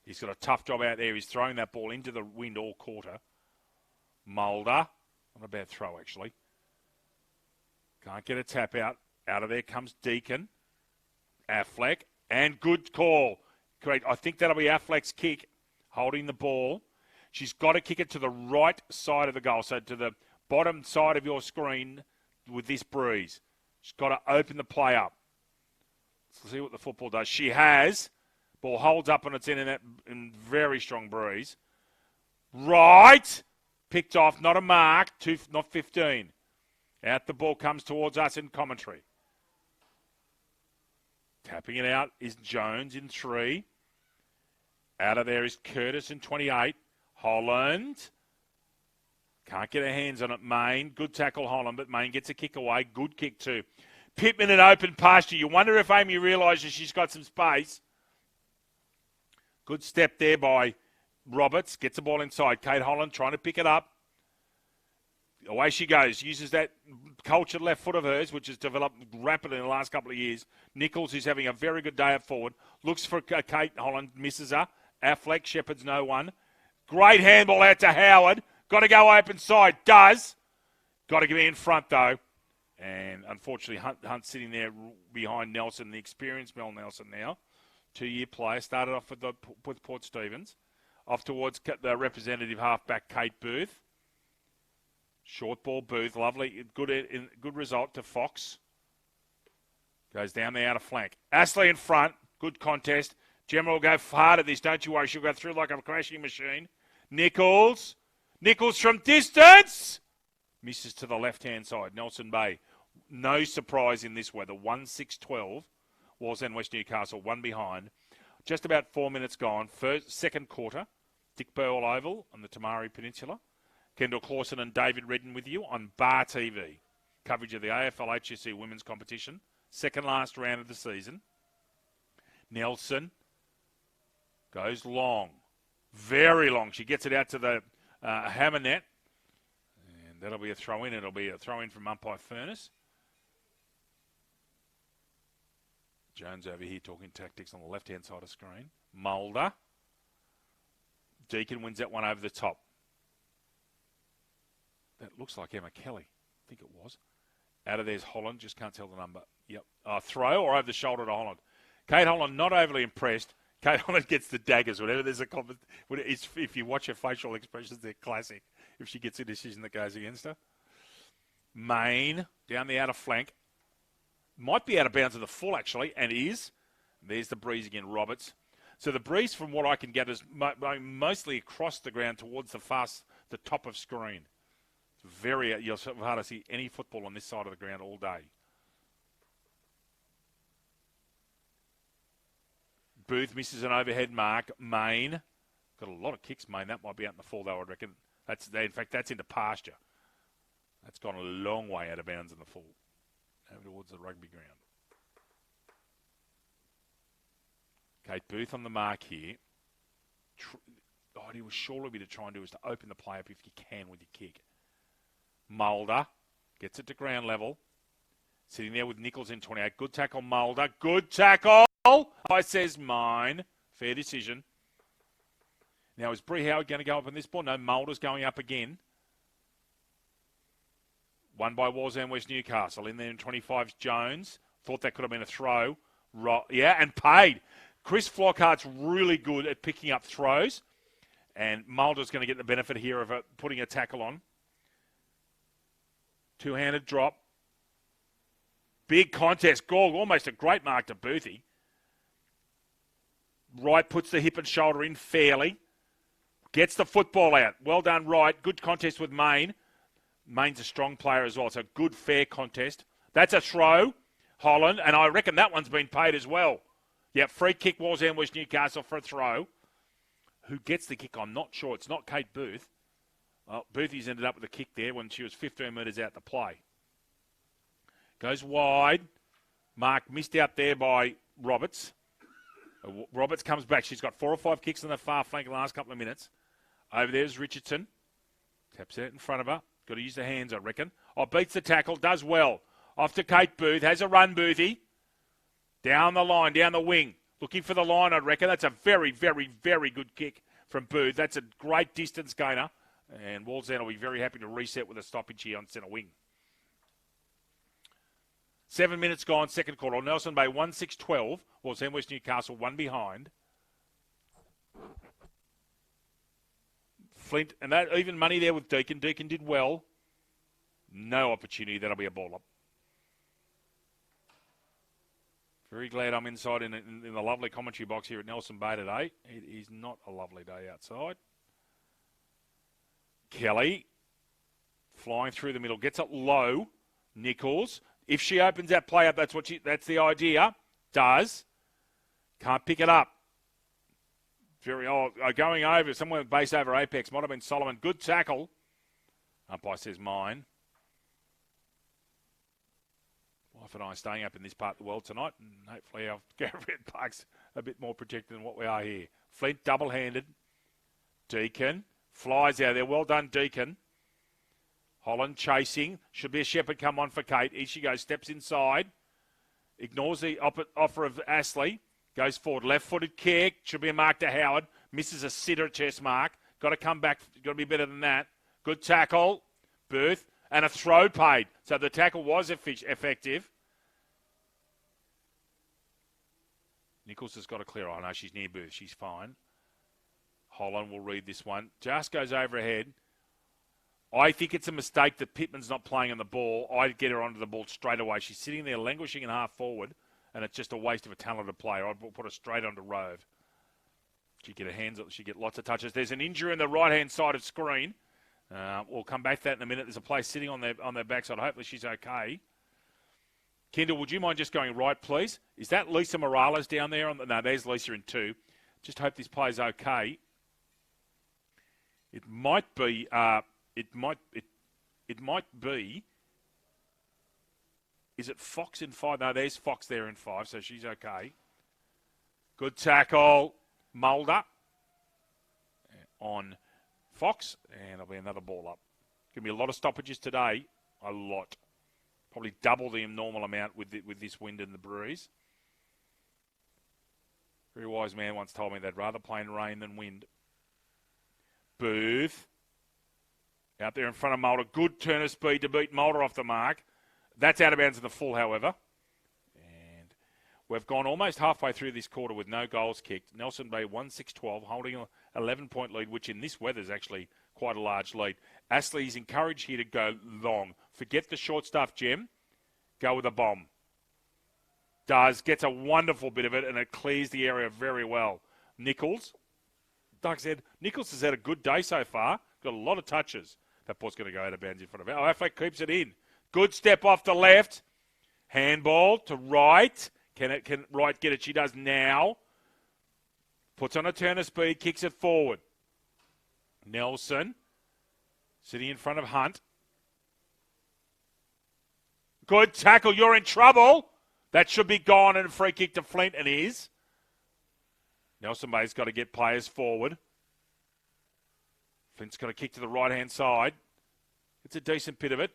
[SPEAKER 1] He's got a tough job out there. He's throwing that ball into the wind all quarter. Mulder. Not a bad throw, actually. Can't get a tap out. Out of there comes Deacon. Affleck. And good call. Great. I think that'll be Affleck's kick, holding the ball. She's got to kick it to the right side of the goal, so to the bottom side of your screen with this breeze. She's got to open the play up. Let's see what the football does. She has. Ball holds up and it's in very strong breeze. Right. Picked off, not a mark, not 15. Out the ball comes towards us in commentary. Tapping it out is Jones in 3. Out of there is Curtis in 28. Holland. Can't get her hands on it. Main. Good tackle, Holland, but Main gets a kick away. Good kick too. Pittman in open pasture. You wonder if Amy realises she's got some space. Good step there by Roberts. Gets the ball inside. Kate Holland trying to pick it up. Away she goes. Uses that cultured left foot of hers, which has developed rapidly in the last couple of years. Nichols, who's having a very good day at forward, looks for Kate Holland, misses her. Affleck, Shepherd's no one. Great handball out to Howard. Got to go open side. Does. Got to get in front, though. And unfortunately, Hunt's sitting there behind Nelson, the experienced Mel Nelson now. 2-year player. Started off with Port Stephens. Off towards the representative halfback, Kate Booth. Short ball, Booth. Lovely. Good result to Fox. Goes down the outer flank. Astley in front. Good contest. Gemma will go hard at this. Don't you worry. She'll go through like a crashing machine. Nichols. Nichols from distance. Misses to the left-hand side. Nelson Bay. No surprise in this weather. 1-6-12. Wallsend West Newcastle. One behind. Just about 4 minutes gone. Second quarter. Dick Burwell Oval on the Tamari Peninsula. Kendall Clawson and David Redden with you on Bar TV. Coverage of the AFL HSC Women's Competition. Second last round of the season. Nelson goes long. Very long. She gets it out to the hammer net. And that'll be a throw-in. It'll be a throw-in from umpire Furness. Jones over here talking tactics on the left-hand side of the screen. Mulder. Deacon wins that one over the top. That looks like Emma Kelly. I think it was. Out of there's Holland. Just can't tell the number. Yep. Throw or over the shoulder to Holland. Kate Holland not overly impressed. Kate Holland gets the daggers. Whenever there's a comment, if you watch her facial expressions, they're classic. If she gets a decision that goes against her. Main down the outer flank. Might be out of bounds of the full, actually, and is. There's the breeze again, Roberts. So the breeze, from what I can get, is mostly across the ground towards the top of screen. It's very, you'll hard to see any football on this side of the ground all day. Booth misses an overhead mark. Main. Got a lot of kicks, Main. That might be out in the full, though, I reckon. In fact, that's into pasture. That's gone a long way out of bounds in the full. Over towards the rugby ground. Kate Booth on the mark here. He was surely be to try and do is to open the play up if you can with your kick. Mulder gets it to ground level. Sitting there with Nichols in 28. Good tackle, Mulder. Good tackle. I says mine. Fair decision. Now, is Bree Howard going to go up on this ball? No, Mulder's going up again. Won by Wallsend West Newcastle. In there in 25's Jones. Thought that could have been a throw. Yeah, and paid. Chris Flockhart's really good at picking up throws. And Mulder's going to get the benefit here of putting a tackle on. Two-handed drop. Big contest. Goal. Almost a great mark to Boothie. Wright puts the hip and shoulder in fairly. Gets the football out. Well done, Wright. Good contest with Main. Main's a strong player as well. It's a good, fair contest. That's a throw. Holland. And I reckon that one's been paid as well. Yeah, free kick, Wallsend West Newcastle for a throw. Who gets the kick? I'm not sure. It's not Kate Booth. Well, Boothie's ended up with a kick there when she was 15 metres out to play. Goes wide. Mark missed out there by Roberts. Roberts comes back. She's got 4 or 5 kicks on the far flank in the last couple of minutes. Over there's Richardson. Taps out in front of her. Got to use the hands, I reckon. Beats the tackle. Does well. Off to Kate Booth. Has a run, Boothie. Down the line, down the wing. Looking for the line, I reckon. That's a very, very, very good kick from Booth. That's a great distance gainer. And Wallsend will be very happy to reset with a stoppage here on centre wing. 7 minutes gone, second quarter. Nelson Bay 1-6-12. Wallsend West Newcastle 1 behind. Flint, and that even money there with Deacon. Deacon did well. No opportunity. That'll be a ball up. Very glad I'm inside in the lovely commentary box here at Nelson Bay today. It is not a lovely day outside. Kelly flying through the middle, gets it low. Nichols, if she opens that play up, that's the idea. Does. Can't pick it up. Going over, somewhere base over apex, might have been Solomon. Good tackle. Umpire says mine. Wife and I are staying up in this part of the world tonight, and hopefully our Red Park's a bit more protected than what we are here. Flint double-handed. Deacon flies out there. Well done, Deacon. Holland chasing. Should be a shepherd come on for Kate. In she goes, steps inside. Ignores the offer of Astley. Goes forward. Left-footed kick. Should be a mark to Howard. Misses a sitter chest mark. Got to come back. Got to be better than that. Good tackle. Booth. And a throw paid. So the tackle was effective. Nichols has got to clear. Oh, no, she's near Booth. She's fine. Holland will read this one. Just goes overhead. I think it's a mistake that Pittman's not playing on the ball. I'd get her onto the ball straight away. She's sitting there languishing in half forward, and it's just a waste of a talented player. I'd put her straight onto Rove. She'd get lots of touches. There's an injury on the right-hand side of screen. We'll come back to that in a minute. There's a player sitting on their backside. Hopefully she's okay. Kendall, would you mind just going right, please? Is that Lisa Morales down there? No, there's Lisa in 2. Just hope this play's okay. It might be. It might be. Is it Fox in 5? No, there's Fox there in 5, so she's okay. Good tackle, Mulder on Fox, and there'll be another ball up. Going to be a lot of stoppages today. A lot. Probably double the normal amount with this wind and the breeze. Very wise man once told me they'd rather play in rain than wind. Booth. Out there in front of Mulder. Good turn of speed to beat Mulder off the mark. That's out of bounds in the full, however. And we've gone almost halfway through this quarter with no goals kicked. Nelson Bay 1-6-12, holding an 11-point lead, which in this weather is actually quite a large lead. Astley is encouraged here to go long. Forget the short stuff, Jem. Go with a bomb. Gets a wonderful bit of it, and it clears the area very well. Nichols. Doug said, Nichols has had a good day so far. Got a lot of touches. That ball's going to go out of bounds in front of it. Affleck keeps it in. Good step off the left. Handball to right. Can Wright get it? She does now. Puts on a turn of speed. Kicks it forward. Nelson. Sitting in front of Hunt. Good tackle. You're in trouble. That should be gone, and a free kick to Flint, and is. Nelson Bay's got to get players forward. Flint's got a kick to the right-hand side. It's a decent bit of it.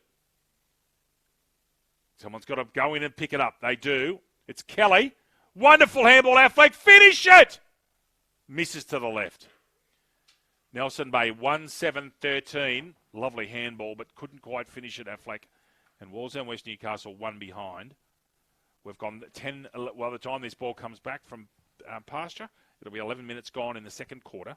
[SPEAKER 1] Someone's got to go in and pick it up. They do. It's Kelly. Wonderful handball, Affleck. Finish it! Misses to the left. Nelson Bay 1-7-13. Lovely handball, but couldn't quite finish it, Affleck. And Wallsend West Newcastle 1 behind. We've gone 10. By the time this ball comes back from pasture, it'll be 11 minutes gone in the second quarter.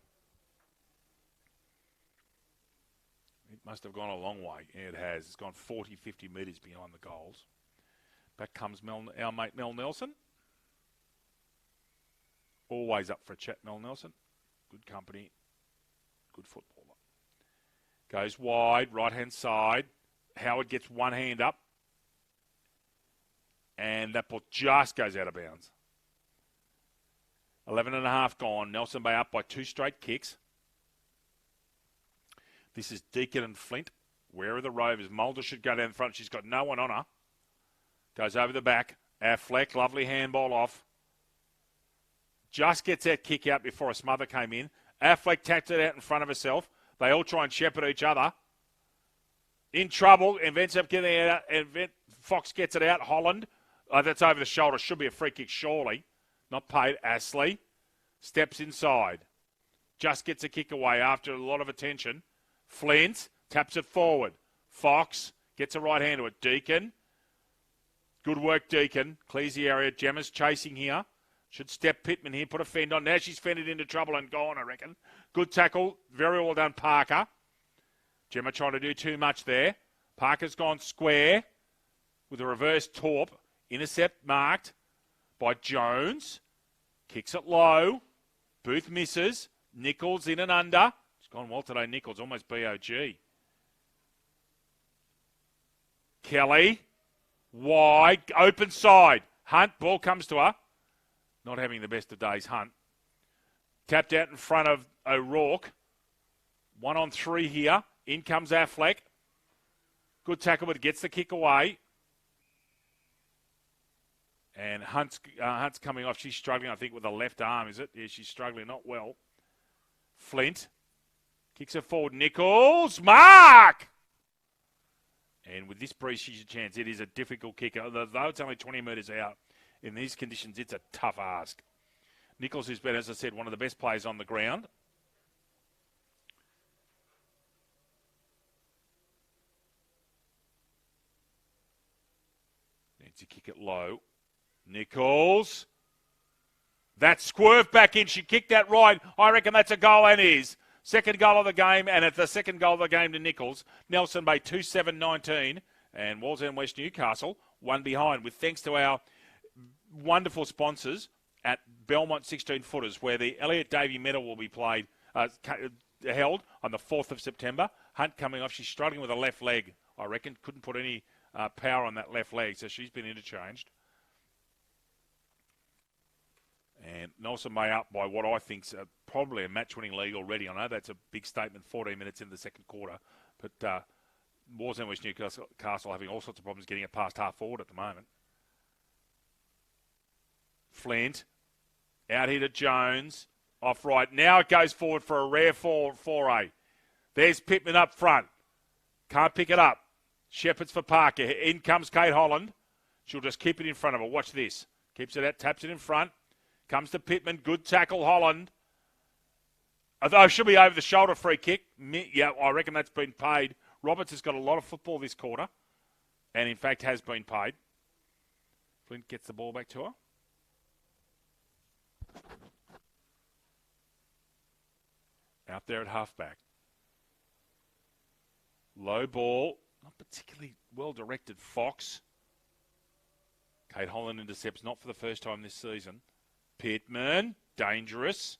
[SPEAKER 1] It must have gone a long way. Yeah, it has. It's gone 40, 50 metres behind the goals. Back comes our mate Mel Nelson. Always up for a chat, Mel Nelson. Good company. Good footballer. Goes wide, right-hand side. Howard gets one hand up. And that ball just goes out of bounds. 11.5 gone. Nelson Bay up by 2 straight kicks. This is Deacon and Flint. Where are the Rovers? Mulder should go down front. She's got no one on her. Goes over the back. Affleck, lovely handball off. Just gets that kick out before a smother came in. Affleck tacked it out in front of herself. They all try and shepherd each other. In trouble. And ends up getting it out. And Fox gets it out. Holland. That's over the shoulder. Should be a free kick, surely. Not paid. Astley steps inside. Just gets a kick away after a lot of attention. Flint taps it forward. Fox gets a right hand to it. Deacon. Good work, Deacon. Clears the area. Gemma's chasing here. Should step Pittman here, put a fend on. Now she's fended into trouble and gone, I reckon. Good tackle. Very well done, Parker. Gemma trying to do too much there. Parker's gone square with a reverse torp. Intercept marked by Jones. Kicks it low. Booth misses. Nichols in and under. It's gone well today, Nichols. Almost BOG. Kelly. Wide. Open side. Hunt. Ball comes to her. Not having the best of days, Hunt. Tapped out in front of O'Rourke. 1-on-3 here. In comes Affleck. Good tackle, but gets the kick away. And Hunt's coming off. She's struggling, I think, with the left arm, is it? Yeah, she's struggling, not well. Flint. Kicks it forward. Nichols. Mark! And with this breeze, she's a chance. It is a difficult kick. Though it's only 20 metres out, in these conditions, it's a tough ask. Nichols has been, as I said, one of the best players on the ground. Needs to kick it low. Nichols. That swerve back in. She kicked that right. I reckon that's a goal and is. Second goal of the game, and it's the second goal of the game to Nichols. Nelson Bay 2-7-19, and Wallsend West Newcastle one behind, with thanks to our wonderful sponsors at Belmont 16-footers, where the Elliot Davey Medal will be held on the 4th of September. Hunt coming off. She's struggling with a left leg, I reckon. Couldn't put any power on that left leg, so she's been interchanged. And Nelson May up by what I think's probably a match-winning lead already. I know that's a big statement, 14 minutes in the second quarter. But Wallsend West Newcastle having all sorts of problems getting it past half forward at the moment. Flint. Out here to Jones. Off right. Now it goes forward for a rare foray. There's Pittman up front. Can't pick it up. Shepherd's for Parker. In comes Kate Holland. She'll just keep it in front of her. Watch this. Keeps it out, taps it in front. Comes to Pittman. Good tackle, Holland. Although it should be over the shoulder free kick. Yeah, I reckon that's been paid. Roberts has got a lot of football this quarter. And in fact has been paid. Flint gets the ball back to her. Out there at halfback. Low ball. Not particularly well directed. Fox. Kate Holland intercepts, not for the first time this season. Pittman, dangerous.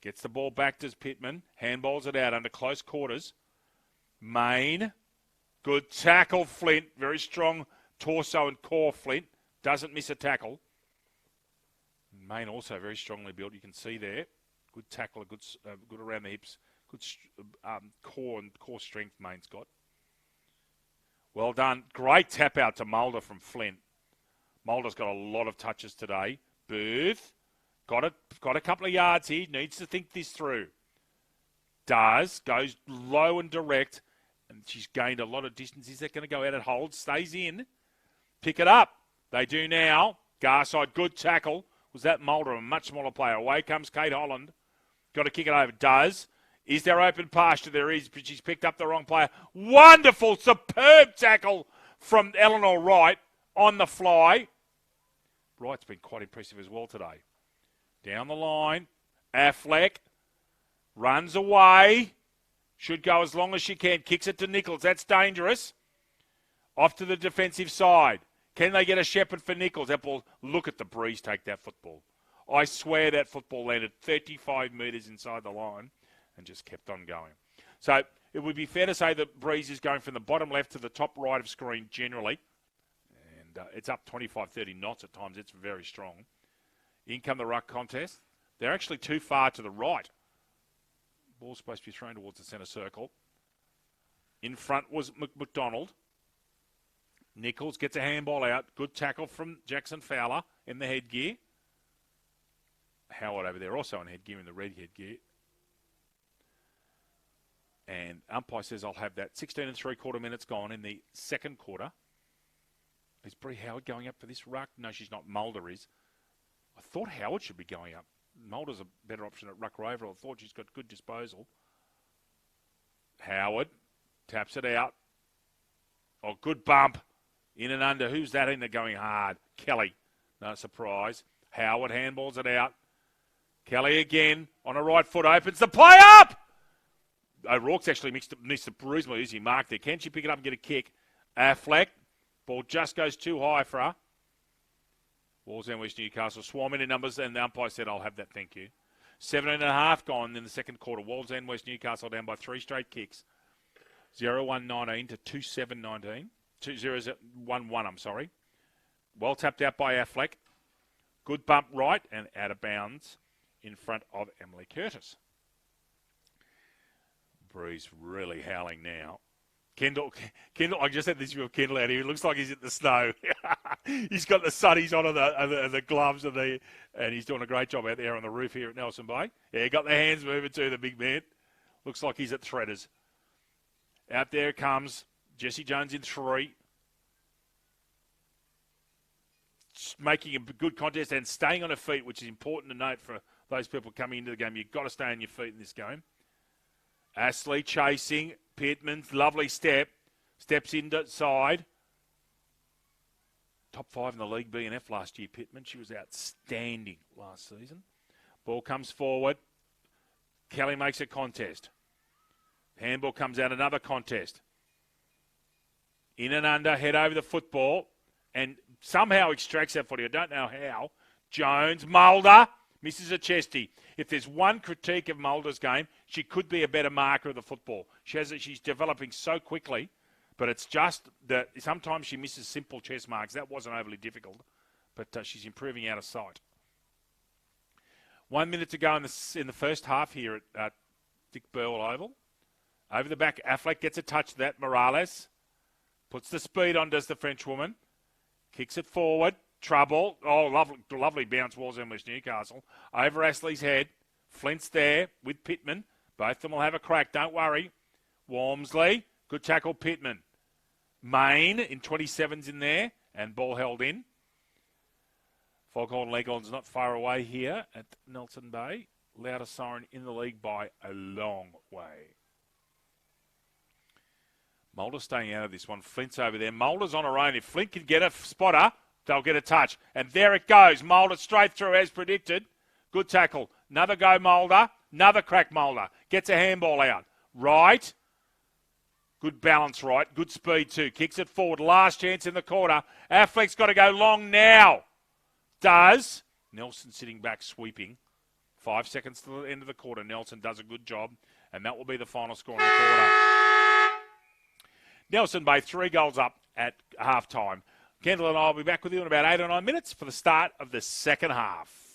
[SPEAKER 1] Gets the ball back to Pittman. Handballs it out under close quarters. Main. Good tackle, Flint. Very strong torso and core, Flint. Doesn't miss a tackle. Main also very strongly built. You can see there. Good tackle, good around the hips. Good core and core strength Main's got. Well done. Great tap out to Mulder from Flint. Mulder's got a lot of touches today. Booth. Got a couple of yards here. Needs to think this through. Does. Goes low and direct. And she's gained a lot of distance. Is that going to go out at hold? Stays in. Pick it up. They do now. Garside. Good tackle. Was that Mulder, a much smaller player? Away comes Kate Holland. Got to kick it over. Does. Is there open pasture? There is, but she's picked up the wrong player. Wonderful, superb tackle from Eleanor Wright on the fly. Wright's been quite impressive as well today. Down the line. Affleck runs away. Should go as long as she can. Kicks it to Nichols. That's dangerous. Off to the defensive side. Can they get a Shepherd for Nichols? That ball, look at the breeze take that football. I swear that football landed 35 metres inside the line and just kept on going. So it would be fair to say that breeze is going from the bottom left to the top right of screen generally. And it's up 25, 30 knots at times. It's very strong. In come the ruck contest. They're actually too far to the right. Ball's supposed to be thrown towards the centre circle. In front was McDonald. Nichols gets a handball out. Good tackle from Jackson Fowler in the headgear. Howard over there also in headgear, in the red headgear. And umpire says I'll have that. 16 3/4 minutes gone in the second quarter. Is Bree Howard going up for this ruck? No, she's not. Mulder is. I thought Howard should be going up. Mulder's a better option at ruck rover. I thought she's got good disposal. Howard taps it out. Oh, good bump. In and under. Who's that in there going hard? Kelly. No surprise. Howard handballs it out. Kelly again on a right foot opens the play up. O'Rourke's actually missed a reasonably easy mark there. Can she pick it up and get a kick? Affleck. Ball just goes too high for her. Wallsend West Newcastle swarm into numbers, and the umpire said, I'll have that, thank you. 17.5 gone in the second quarter. Wallsend West Newcastle down by 3 straight kicks. 0-1-19 to 2-7-19. 2-0-1-1, I'm sorry. Well tapped out by Affleck. Good bump right and out of bounds in front of Emily Curtis. Breeze really howling now. Kendall, I just had this view of Kendall out here. It looks like he's in the snow. He's got the sunnies on and the gloves and he's doing a great job out there on the roof here at Nelson Bay. Yeah, he got the hands moving too, the big man. Looks like he's at Threaders. Out there comes Jesse Jones in 3. Making a good contest and staying on her feet, which is important to note for those people coming into the game. You've got to stay on your feet in this game. Astley chasing. Pittman's lovely step. Steps inside. Top 5 in the league B&F last year, Pittman. She was outstanding last season. Ball comes forward. Kelly makes a contest. Handball comes out, another contest. In and under, head over the football. And somehow extracts that footy. I don't know how. Jones, Mulder, misses a chesty. If there's one critique of Mulder's game, she could be a better marker of the football. She's developing so quickly, but it's just that sometimes she misses simple chest marks. That wasn't overly difficult, but she's improving out of sight. 1 minute to go in the first half here at Dick Burwell Oval. Over the back, Affleck gets a touch to that. Morales puts the speed on, does the Frenchwoman. Kicks it forward. Trouble. Oh, lovely bounce. Wallsend West Newcastle. Over Astley's head. Flint's there with Pittman. Both of them will have a crack. Don't worry. Walmsley. Good tackle, Pittman. Main in 27's in there. And ball held in. Foghorn Leghorns not far away here at Nelson Bay. Loudest siren in the league by a long way. Mulder staying out of this one. Flint's over there. Mulder's on her own. If Flint can get a spotter, they'll get a touch. And there it goes. Mulder straight through as predicted. Good tackle. Another go, Mulder. Another crack, Mulder. Gets a handball out. Right. Good balance, right. Good speed too. Kicks it forward. Last chance in the quarter. Affleck's got to go long now. Does. Nelson sitting back sweeping. 5 seconds to the end of the quarter. Nelson does a good job. And that will be the final score in the quarter. Nelson Bay, 3 goals up at halftime. Kendall and I will be back with you in about 8 or 9 minutes for the start of the second half.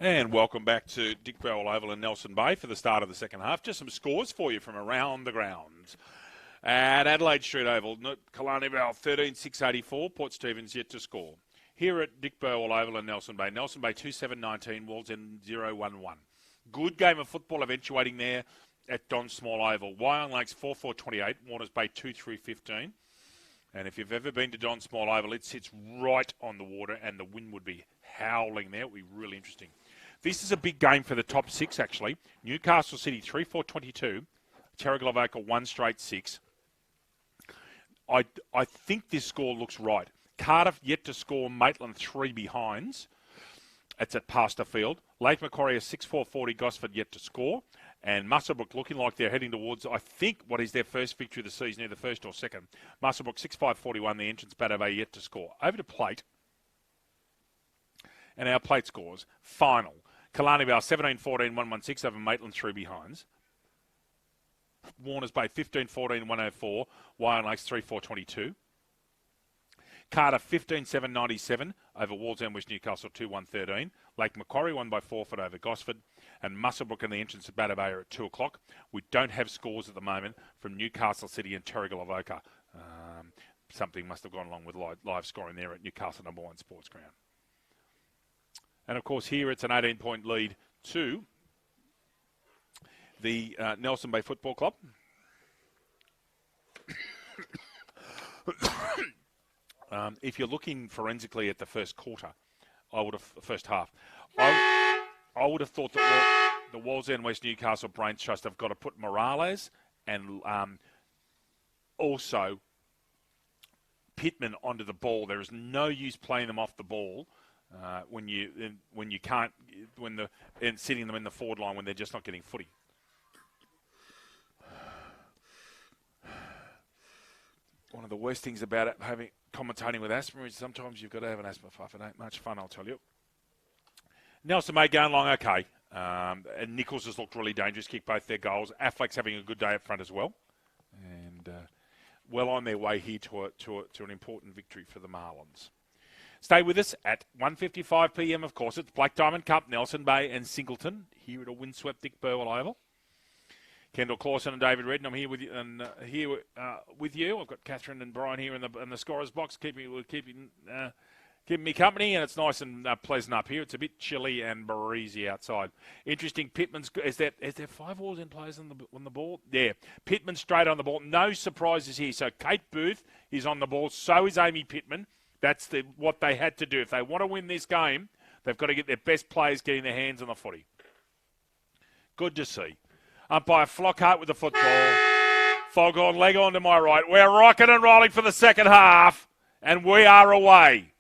[SPEAKER 1] And welcome back to Dick Bowell Oval in Nelson Bay for the start of the second half. Just some scores for you from around the grounds. At Adelaide Street Oval, Killarney Vale 13-6-84, Port Stephens yet to score. Here at Dick Bowell Oval in Nelson Bay 2-7-19, Wallsend 0-1-1. Good game of football eventuating there at Don Small Oval. Wyong Lakes 4-4-28, Warners Bay 2-3-15. And if you've ever been to Don Small Oval, it sits right on the water and the wind would be howling there. It would be really interesting. This is a big game for the top six, actually. Newcastle City 3-4-22, Terrigal 1 straight 6. I think this score looks right. Cardiff yet to score, Maitland 3 behinds. It's at Pastor Field. Lake Macquarie 6-4-40, Gosford yet to score. And Muswellbrook looking like they're heading towards, I think, what is their first victory of the season, either first or second. Muswellbrook 6-5-41, the entrance batter bay yet to score. Over to plate. And our plate scores. Final. Killarney Vale 17-14, 116 over Maitland 3 behinds. Warners Bay 15-14, 104. Wyong Lakes 3-4-22. Cardiff 15-7-97 over Wallsend West Newcastle 2-1-13. Lake Macquarie 1 by 4 foot over Gosford. And Muswellbrook in the entrance at Batter Bay are at 2 o'clock. We don't have scores at the moment from Newcastle City and Terrigal. Something must have gone along with live scoring there at Newcastle number 1 Sports Ground. And, of course, here it's an 18-point lead to the Nelson Bay Football Club. If you're looking forensically at the first quarter, first half, I would have thought that the Wallsend West Newcastle Brains Trust have got to put Morales and also Pittman onto the ball. There is no use playing them off the ball. When you can't and sitting them in the forward line when they're just not getting footy. One of the worst things about it, commentating with asthma is sometimes you've got to have an asthma puff. It ain't much fun, I'll tell you. Nelson May going along okay. And Nichols has looked really dangerous, kicked both their goals. Affleck's having a good day up front as well. And well on their way here to an important victory for the Marlins. Stay with us at 1:55 p.m. Of course, it's Black Diamond Cup, Nelson Bay and Singleton here at a windswept Dick Bowell Oval. Kendall Clausen and David Redden, I'm here with you, with you. I've got Catherine and Brian here in the scorer's box, keeping me company, and it's nice and pleasant up here. It's a bit chilly and breezy outside. Interesting. Pittman's is there 5 Wallsend players on the ball? Yeah, Pittman straight on the ball. No surprises here. So Kate Booth is on the ball. So is Amy Pittman. That's what they had to do. If they want to win this game, they've got to get their best players getting their hands on the footy. Good to see. Umpire Flockhart with the football. Foghorn leg on to my right. We're rocking and rolling for the second half, and we are away.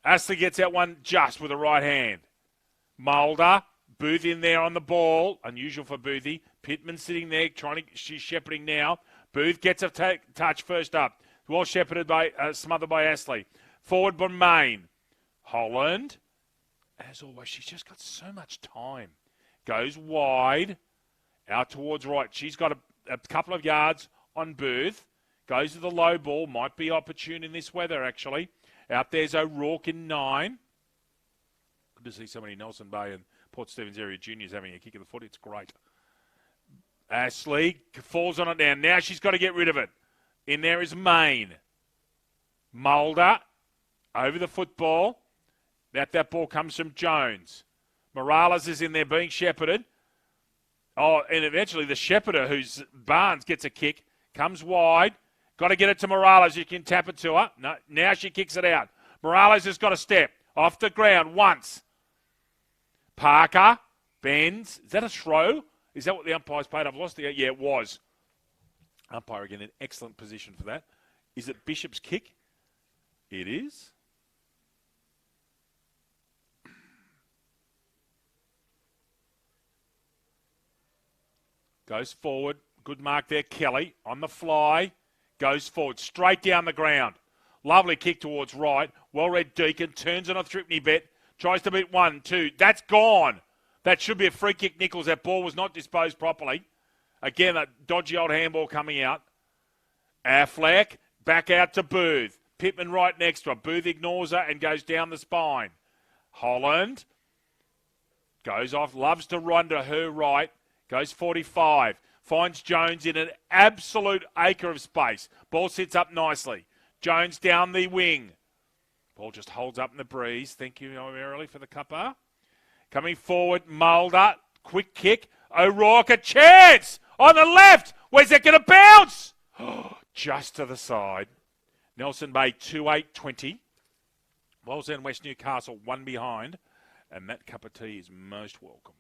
[SPEAKER 1] Astley gets out one just with the right hand. Mulder, Booth in there on the ball. Unusual for Boothie. Pittman sitting there, she's shepherding now. Booth gets a touch first up. Well shepherded smothered by Astley. Forward by Main. Holland, as always, she's just got so much time. Goes wide, out towards right. She's got a couple of yards on Booth. Goes to the low ball. Might be opportune in this weather, actually. Out there's O'Rourke in 9. Good to see so many Nelson Bay and Port Stephens area juniors having a kick of the foot. It's great. Ashley falls on it now. Now she's got to get rid of it. In there is Main. Mulder over the football. That ball comes from Jones. Morales is in there being shepherded. Oh, and eventually the shepherder, who's Barnes, gets a kick. Comes wide. Got to get it to Morales. You can tap it to her. No, now she kicks it out. Morales has got a step. Off the ground once. Parker bends. Is that a throw? Is that what the umpire's paid? I've lost the... Yeah, it was. Umpire again in excellent position for that. Is it Bishop's kick? It is. Goes forward. Good mark there. Kelly on the fly. Goes forward. Straight down the ground. Lovely kick towards right. Well-read Deacon. Turns on a Thripney bet. Tries to beat 1, 2. That's gone. That should be a free kick, Nichols. That ball was not disposed properly. Again, a dodgy old handball coming out. Affleck back out to Booth. Pittman right next to her. Booth ignores her and goes down the spine. Holland Goes off, loves to run to her right. Goes 45. Finds Jones in an absolute acre of space. Ball sits up nicely. Jones down the wing. Ball just holds up in the breeze. Thank you, early for the cuppa. Coming forward, Mulder. Quick kick. O'Rourke, a chance on the left. Where's it going to bounce? Just to the side. Nelson Bay 2-8-20. Wallsend West Newcastle 1 behind. And that cup of tea is most welcome.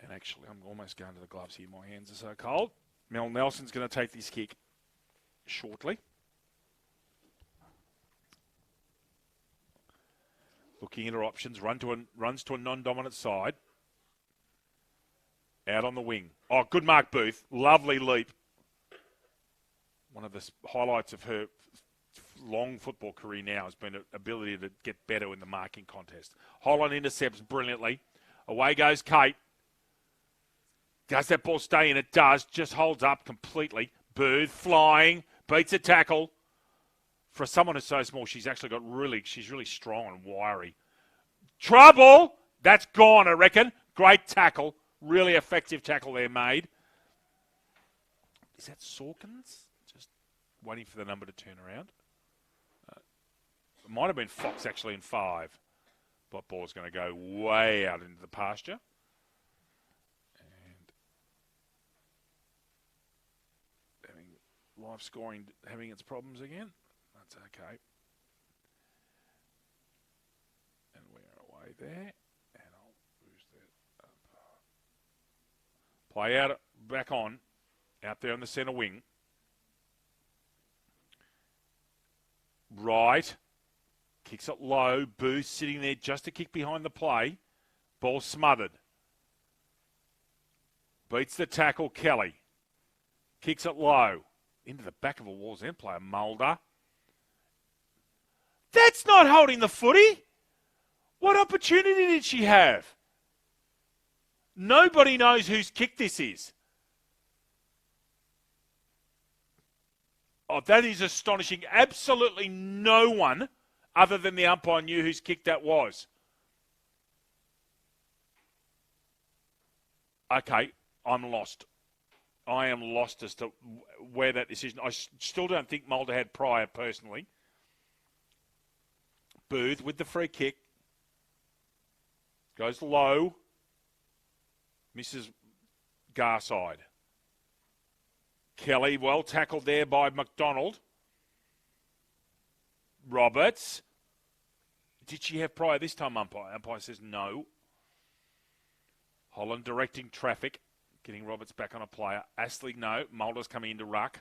[SPEAKER 1] And actually, I'm almost going to the gloves here. My hands are so cold. Mel Nelson's going to take this kick shortly. Looking at her options. Runs to a non-dominant side. Out on the wing. Oh, good mark, Booth. Lovely leap. One of the highlights of her long football career now has been the ability to get better in the marking contest. Holland intercepts brilliantly. Away goes Kate. Does that ball stay in? It does. Just holds up completely. Booth flying. Beats a tackle. For someone who's so small, she's really strong and wiry. Trouble! That's gone, I reckon. Great tackle. Really effective tackle there made. Is that Sawkins? Just waiting for the number to turn around. It might have been Fox actually in 5. But ball's going to go way out into the pasture. And live scoring having its problems again. That's okay. And we're away there. And I'll boost that up. Play out, back on. Out there in the centre wing. Right. Kicks it low. Booth sitting there just to kick behind the play. Ball smothered. Beats the tackle, Kelly. Kicks it low. Into the back of a Wallsend player, Mulder. That's not holding the footy. What opportunity did she have? Nobody knows whose kick this is. Oh, that is astonishing. Absolutely no one other than the umpire knew whose kick that was. Okay, I'm lost. I am lost as to where that decision... I still don't think Mulder had prior, personally. Booth with the free kick. Goes low. Misses Garside. Kelly, well tackled there by McDonald. Roberts. Did she have prior this time, umpire? Umpire says no. Holland directing traffic. Getting Roberts back on a player. Astley, no. Mulder's coming into ruck.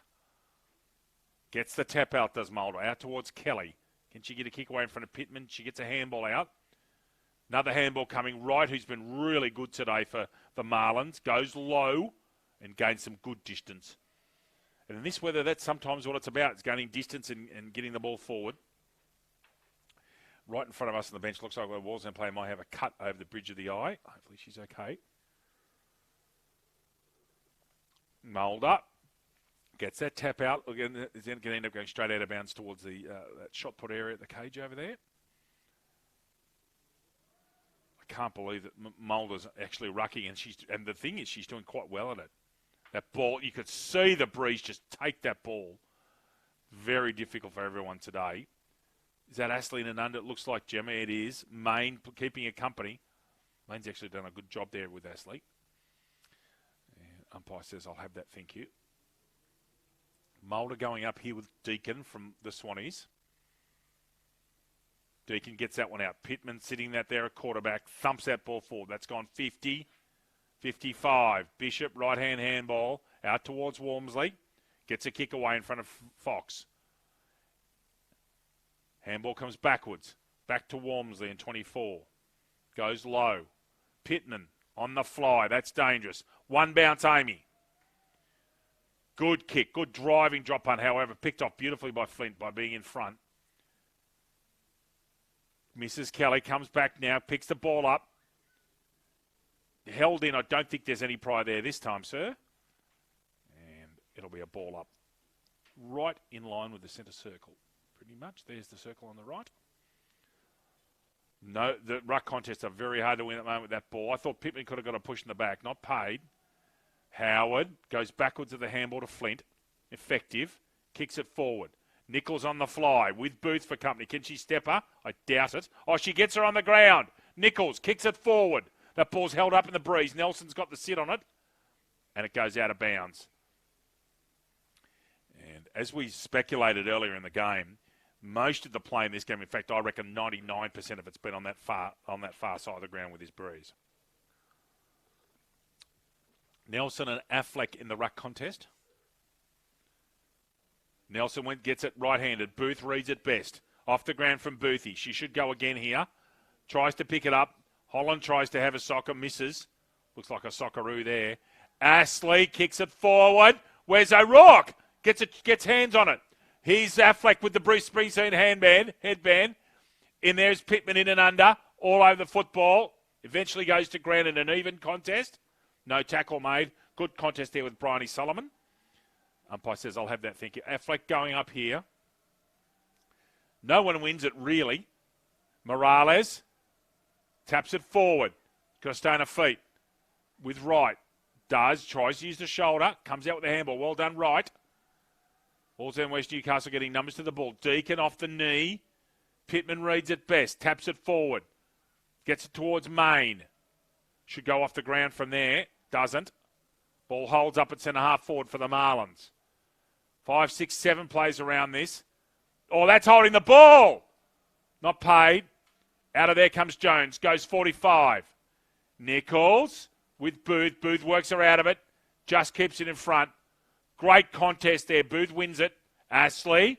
[SPEAKER 1] Gets the tap out, does Mulder. Out towards Kelly. Can she get a kick away in front of Pittman? She gets a handball out. Another handball coming. Wright, who's been really good today for the Marlins. Goes low and gains some good distance. And in this weather, that's sometimes what it's about. It's gaining distance and getting the ball forward. Right in front of us on the bench. Looks like the Wallsend player might have a cut over the bridge of the eye. Hopefully she's okay. Mulder gets that tap out. Again, it's going to end up going straight out of bounds towards the that shot put area at the cage over there. I can't believe that Mulder's actually rucking, and the thing is, she's doing quite well at it. That ball, you could see the breeze just take that ball. Very difficult for everyone today. Is that Astley in and under? It looks like Gemma. It is. Maine keeping her company. Maine's actually done a good job there with Astley. Umpire says, I'll have that, thank you. Mulder going up here with Deacon from the Swannies. Deacon gets that one out. Pittman sitting that there at quarterback. Thumps that ball forward. That's gone 50, 55. Bishop, right-hand handball. Out towards Walmsley. Gets a kick away in front of Fox. Handball comes backwards. Back to Walmsley in 24. Goes low. Pittman on the fly. That's dangerous. One bounce, Amy. Good kick. Good driving drop punt, however. Picked off beautifully by Flint by being in front. Mrs. Kelly comes back now. Picks the ball up. Held in. I don't think there's any prior there this time, sir. And it'll be a ball up. Right in line with the centre circle. Pretty much. There's the circle on the right. No, the ruck contests are very hard to win at the moment with that ball. I thought Pittman could have got a push in the back, not paid. Howard goes backwards of the handball to Flint. Effective. Kicks it forward. Nichols on the fly with Booth for company. Can she step her? I doubt it. Oh, she gets her on the ground. Nichols kicks it forward. That ball's held up in the breeze. Nelson's got the sit on it. And it goes out of bounds. And as we speculated earlier in the game, most of the play in this game, in fact, I reckon 99% of it's been on that far side of the ground with his breeze. Nelson and Affleck in the ruck contest. Nelson gets it right-handed. Booth reads it best. Off the ground from Boothie. She should go again here. Tries to pick it up. Holland tries to have a soccer. Misses. Looks like a socceroo there. Astley kicks it forward. Where's O'Rourke? Gets hands on it. Here's Affleck with the Bruce Springsteen headband. In there's Pittman in and under. All over the football. Eventually goes to ground in an even contest. No tackle made. Good contest there with Bryony Solomon. Umpire says, I'll have that, thank you. Affleck going up here. No one wins it, really. Morales taps it forward. Got to stay on her feet. With Wright. Tries to use the shoulder. Comes out with the handball. Well done, Wright. Wallsend West Newcastle getting numbers to the ball. Deacon off the knee. Pittman reads it best. Taps it forward. Gets it towards Main. Should go off the ground from there. Doesn't. Ball holds up at centre half forward for the Marlins. 5, 6, 7 plays around this. Oh, that's holding the ball. Not paid. Out of there comes Jones. Goes 45. Nichols with Booth. Booth works her out of it. Just keeps it in front. Great contest there. Booth wins it. Astley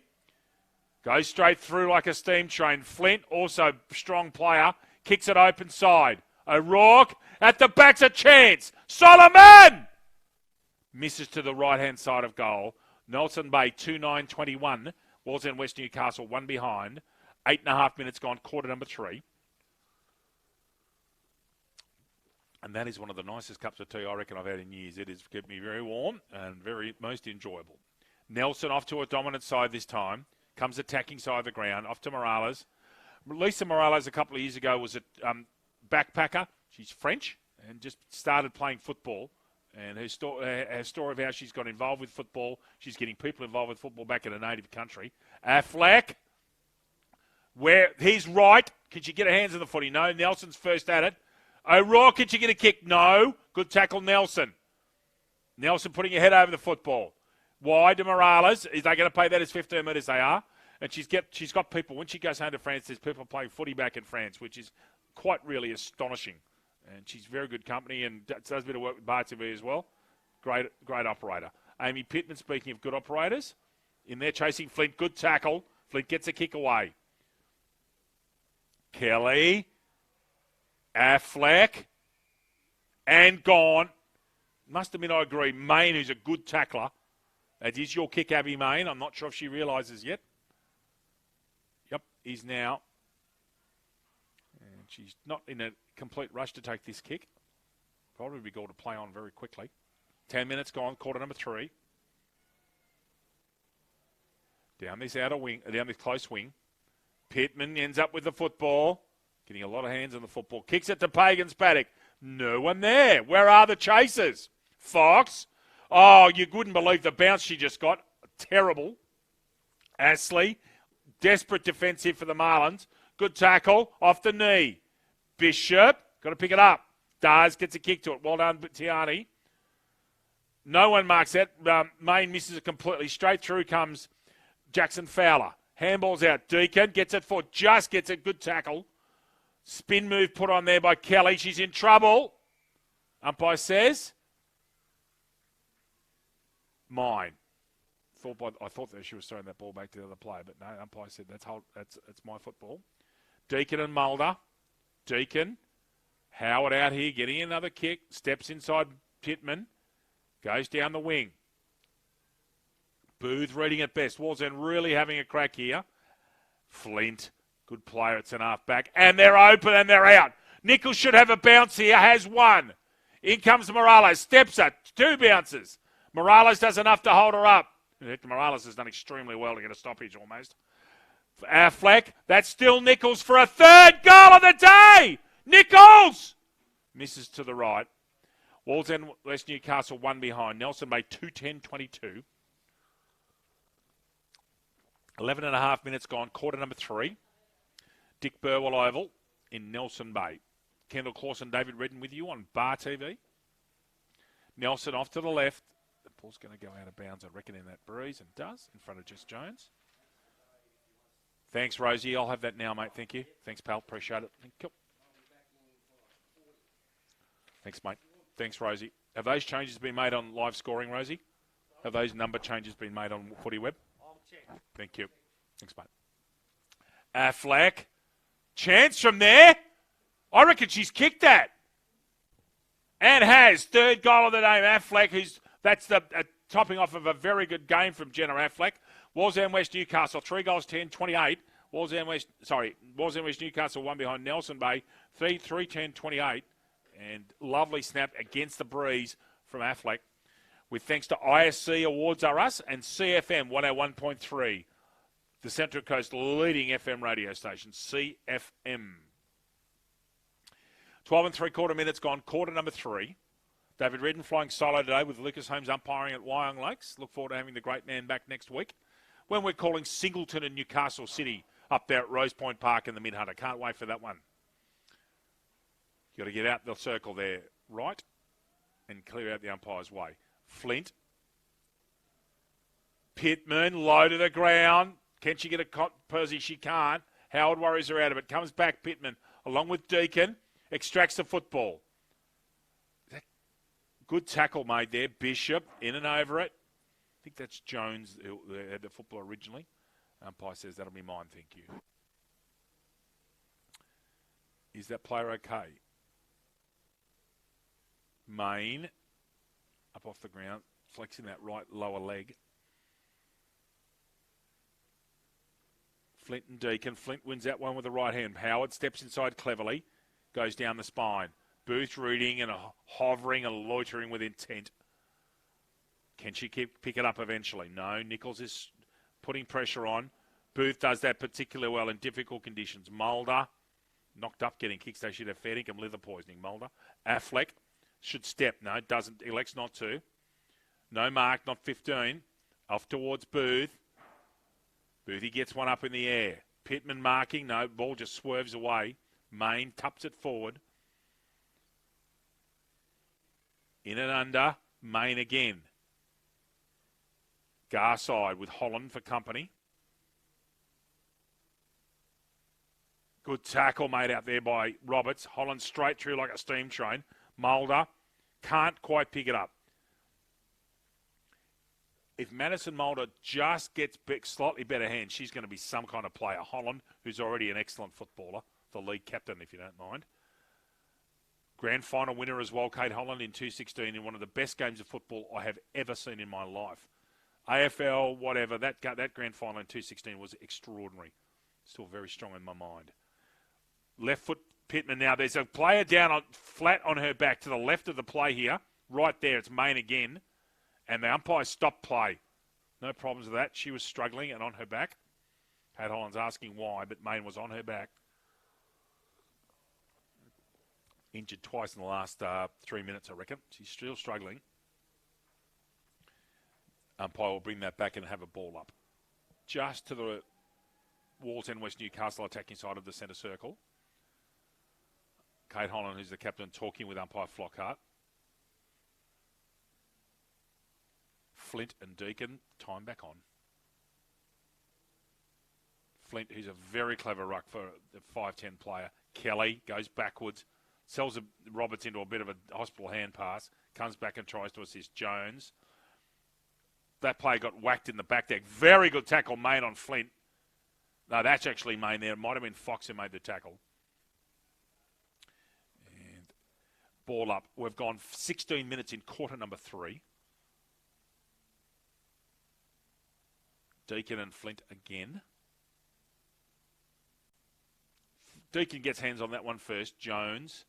[SPEAKER 1] goes straight through like a steam train. Flint, also strong player, kicks it open side. O'Rourke at the back's a chance. Solomon misses to the right-hand side of goal. Nelson Bay 2-9-21. Wallsend West Newcastle 1 behind. 8.5 minutes gone, quarter number 3. And that is one of the nicest cups of tea I reckon I've had in years. It has kept me very warm and most enjoyable. Nelson off to a dominant side this time. Comes attacking side of the ground. Off to Morales. Lisa Morales a couple of years ago was a backpacker. She's French and just started playing football. And her story of how she's got involved with football. She's getting people involved with football back in her native country. Affleck. Where he's right. Can she get her hands on the footy? No. Nelson's first at it. O'Rourke, can she get a kick? No. Good tackle, Nelson. Nelson putting her head over the football. Wide to Morales. Is they going to play that as 15 metres? They are. And she's got people. When she goes home to France, there's people playing footy back in France, which is quite really astonishing. And she's very good company and does a bit of work with Bar TV as well. Great operator. Amy Pittman, speaking of good operators, in there chasing Flint. Good tackle. Flint gets a kick away. Kelly. Affleck. And gone. Must admit, I agree. Main, who's a good tackler. That is your kick, Abby Main. I'm not sure if she realises yet. Yep, is now. And she's not in a complete rush to take this kick. Probably be called to play on very quickly. 10 minutes gone, quarter number 3. Down this close wing. Pittman ends up with the football. Getting a lot of hands on the football. Kicks it to Pagan's paddock. No one there. Where are the chasers? Fox. Oh, you wouldn't believe the bounce she just got. Terrible. Astley. Desperate defensive for the Marlins. Good tackle. Off the knee. Bishop. Got to pick it up. Dars gets a kick to it. Well done, Tiani. No one marks that. Main misses it completely. Straight through comes Jackson Fowler. Handball's out. Deacon gets it for. Just gets a good tackle. Spin move put on there by Kelly. She's in trouble. Umpire says, mine. I thought that she was throwing that ball back to the other player, but no, umpire said that's my football. Deacon and Mulder. Deacon. Howard out here getting another kick. Steps inside Pittman. Goes down the wing. Booth reading it best. Wallsend really having a crack here. Flint. Good player at centre half back. And they're open and they're out. Nichols should have a bounce here. Has one. In comes Morales. Steps it. 2 bounces. Morales does enough to hold her up. Morales has done extremely well to get a stoppage almost. Affleck. That's still Nichols for a third goal of the day. Nichols misses to the right. Wallsend, West Newcastle, one behind. Nelson Bay 2:10:22. 11 and a half minutes gone. Quarter number 3. Dick Burwell Oval in Nelson Bay. Kendall Clausen, David Redden with you on Bar TV. Nelson off to the left. The ball's going to go out of bounds, I reckon, in that breeze, and does, in front of Jess Jones. Thanks, Rosie. I'll have that now, mate. Thank you. Thanks, pal. Appreciate it. Thank you. Thanks, mate. Thanks, Rosie. Have those changes been made on live scoring, Rosie? Have those number changes been made on Footy Web?
[SPEAKER 2] I'll check.
[SPEAKER 1] Thank you. Thanks, mate. Affleck. Chance from there. I reckon she's kicked that. And has. Third goal of the day, Affleck. That's the topping off of a very good game from Jenna Affleck. Wallsend West Newcastle, 3 goals, 10-28. Wallsend West Newcastle, one behind Nelson Bay, 3-10-28. And lovely snap against the breeze from Affleck. With thanks to ISC Awards Are Us and CFM 101.3. The Central Coast leading FM radio station, CFM. 12 3/4 minutes gone, quarter number 3. David Redden flying solo today with Lucas Holmes umpiring at Wyong Lakes. Look forward to having the great man back next week when we're calling Singleton and Newcastle City up there at Rose Point Park in the Mid-Hunter. Can't wait for that one. You've got to get out the circle there, right, and clear out the umpire's way. Flint. Pittman, low to the ground. Can she get a Percy? She can't. Howard worries her out of it. Comes back, Pittman, along with Deacon. Extracts the football. Good tackle made there. Bishop, in and over it. I think that's Jones who had the football originally. Umpire says that'll be mine, thank you. Is that player okay? Main, up off the ground, flexing that right lower leg. Flint and Deacon. Flint wins that one with the right hand. Howard steps inside cleverly, goes down the spine. Booth reading and hovering and loitering with intent. Can she pick it up eventually? No. Nichols is putting pressure on. Booth does that particularly well in difficult conditions. Mulder, knocked up, getting kicked. They should have fed him liver poisoning. Mulder. Affleck should step. No, doesn't. Elects not to. No mark, not 15. Off towards Booth. Boothie gets one up in the air. Pittman marking. No, ball just swerves away. Main tups it forward. In and under. Main again. Garside with Holland for company. Good tackle made out there by Roberts. Holland straight through like a steam train. Mulder can't quite pick it up. If Madison Mulder just gets slightly better hands, she's going to be some kind of player. Holland, who's already an excellent footballer, the league captain, if you don't mind. Grand final winner as well, Kate Holland in 2016 in one of the best games of football I have ever seen in my life. AFL, whatever, that grand final in 2016 was extraordinary. Still very strong in my mind. Left foot Pittman now. There's a player down flat on her back to the left of the play here. Right there, it's Main again. And the umpire stopped play. No problems with that. She was struggling and on her back. Kate Holland's asking why, but Main was on her back. Injured twice in the last 3 minutes, I reckon. She's still struggling. Umpire will bring that back and have a ball up. Just to the Wallsend West Newcastle attacking side of the centre circle. Kate Holland, who's the captain, talking with umpire Flockhart. Flint and Deacon, time back on. Flint, who's a very clever ruck for the 5'10 player. Kelly goes backwards, sells Roberts into a bit of a hospital hand pass, comes back and tries to assist Jones. That player got whacked in the back deck. Very good tackle made on Flint. No, that's actually Main there. It might have been Fox who made the tackle. And ball up. We've gone 16 minutes in quarter number 3. Deacon and Flint again. Deacon gets hands on that one first. Jones.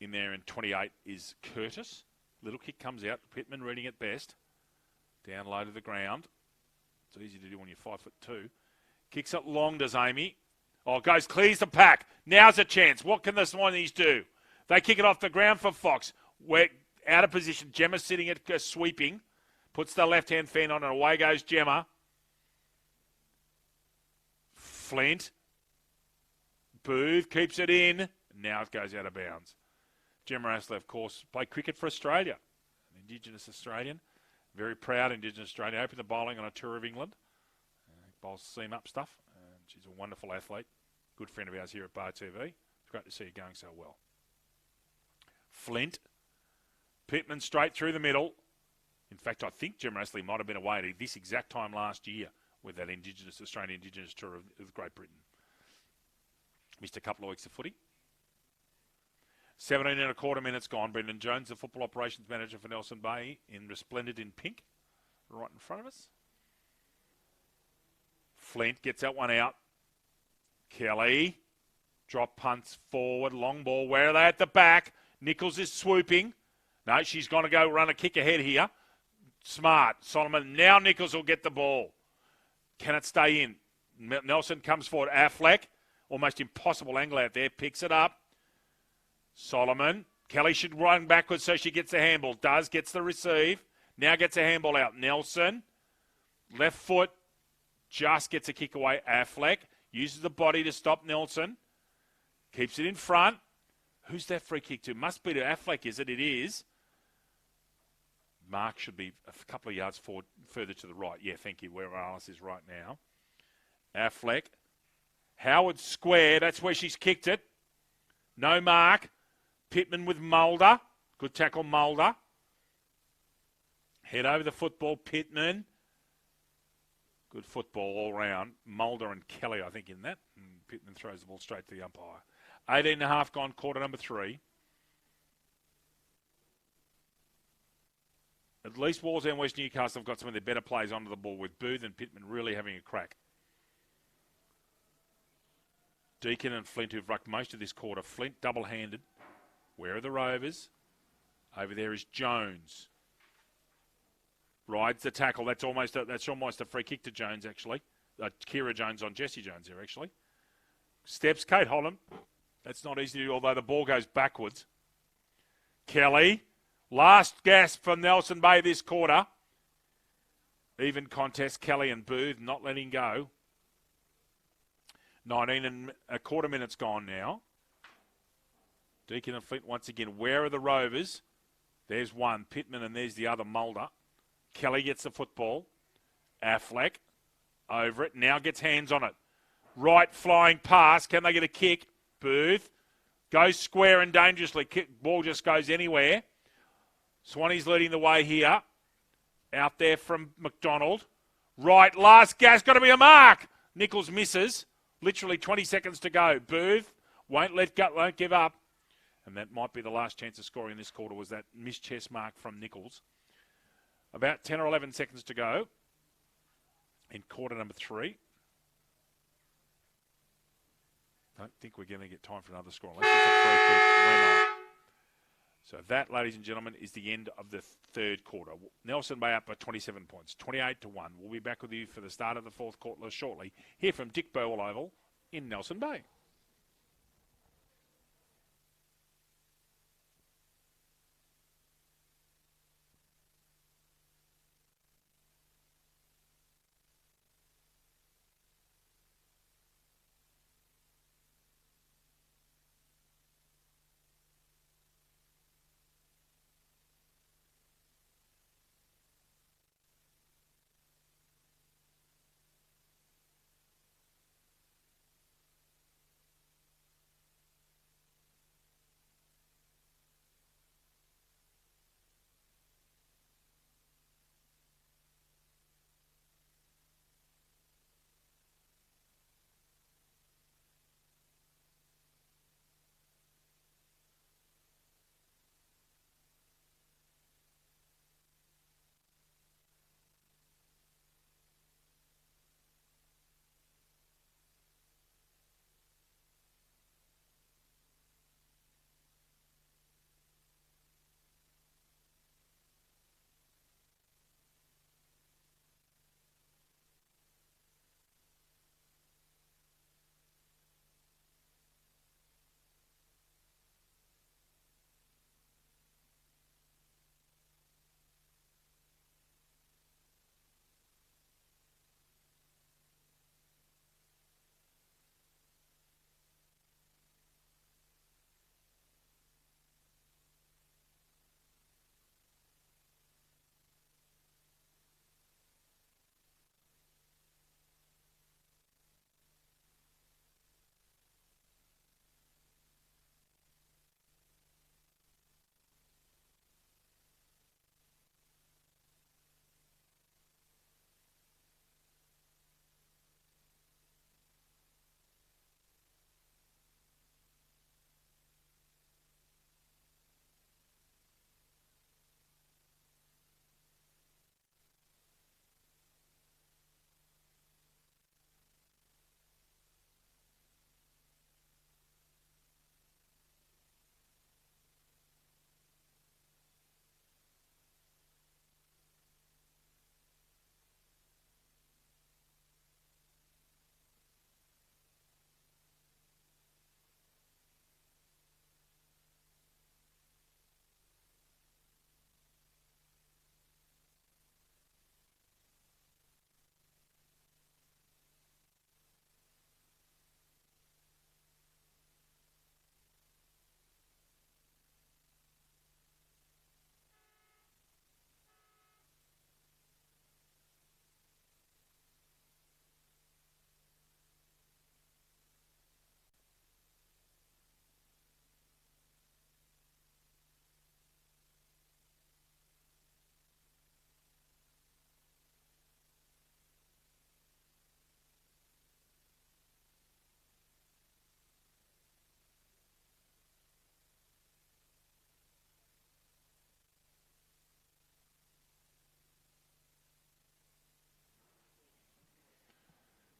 [SPEAKER 1] In there in 28 is Curtis. Little kick comes out. Pittman reading it best. Down low to the ground. It's easy to do when you're 5'2". Kicks it long, does Amy. Oh, clears the pack. Now's a chance. What can the Swannies do? They kick it off the ground for Fox. We're out of position. Gemma sitting at sweeping. Puts the left-hand fan on and away goes Gemma. Flint. Booth keeps it in. Now it goes out of bounds. Gemma Astley, of course, played cricket for Australia. An Indigenous Australian. Very proud Indigenous Australian. Opened the bowling on a tour of England. Bowls seam up stuff. She's a wonderful athlete. Good friend of ours here at Bar TV. It's great to see her going so well. Flint. Pittman straight through the middle. In fact, I think Gemma Astley might have been away at this exact time last year with that Australian Indigenous tour of Great Britain. Missed a couple of weeks of footy. 17 and a quarter minutes gone. Brendan Jones, the football operations manager for Nelson Bay, resplendent in pink, right in front of us. Flint gets that one out. Kelly. Drop punts forward. Long ball. Where are they at the back? Nichols is swooping. No, she's going to go run a kick ahead here. Smart. Solomon. Now Nichols will get the ball. Can it stay in? Nelson comes forward. Affleck. Almost impossible angle out there. Picks it up. Solomon. Kelly should run backwards so she gets the handball. Does. Gets the receive. Now gets a handball out. Nelson. Left foot. Just gets a kick away. Affleck uses the body to stop Nelson. Keeps it in front. Who's that free kick to? Must be to Affleck, is it? It is. Mark should be a couple of yards forward, further to the right. Yeah, thank you. Where Alice is right now. Affleck. Howard square. That's where she's kicked it. No mark. Pittman with Mulder. Good tackle, Mulder. Head over the football, Pittman. Good football all round. Mulder and Kelly, I think, in that. And Pittman throws the ball straight to the umpire. 18 and a half gone, quarter number 3. At least Wallsend and West Newcastle have got some of their better plays onto the ball, with Booth and Pittman really having a crack. Deakin and Flint, who've rucked most of this quarter. Flint double-handed. Where are the Rovers? Over there is Jones. Rides the tackle. That's almost a free kick to Jones, actually. Kira Jones on Jesse Jones there, actually. Steps Kate Holland. That's not easy to do, although the ball goes backwards. Kelly. Last gasp from Nelson Bay this quarter. Even contest. Kelly and Booth not letting go. 19 and a quarter minutes gone now. Deakin and Flint once again. Where are the Rovers? There's one. Pittman, and there's the other, Mulder. Kelly gets the football. Affleck over it. Now gets hands on it. Right flying pass. Can they get a kick? Booth goes square and dangerously. Ball just goes anywhere. Swanee's leading the way here. Out there from McDonald. Right, last gas. Got to be a mark. Nichols misses. Literally 20 seconds to go. Booth won't give up. And that might be the last chance of scoring in this quarter, was that missed chest mark from Nichols. About 10 or 11 seconds to go in quarter number 3. Don't think we're going to get time for another score unless it's a free kick. We're not. So that, ladies and gentlemen, is the end of the third quarter. Nelson Bay up by 27 points, 28-1. We'll be back with you for the start of the fourth quarter shortly. Here from Dick Burwell Oval in Nelson Bay.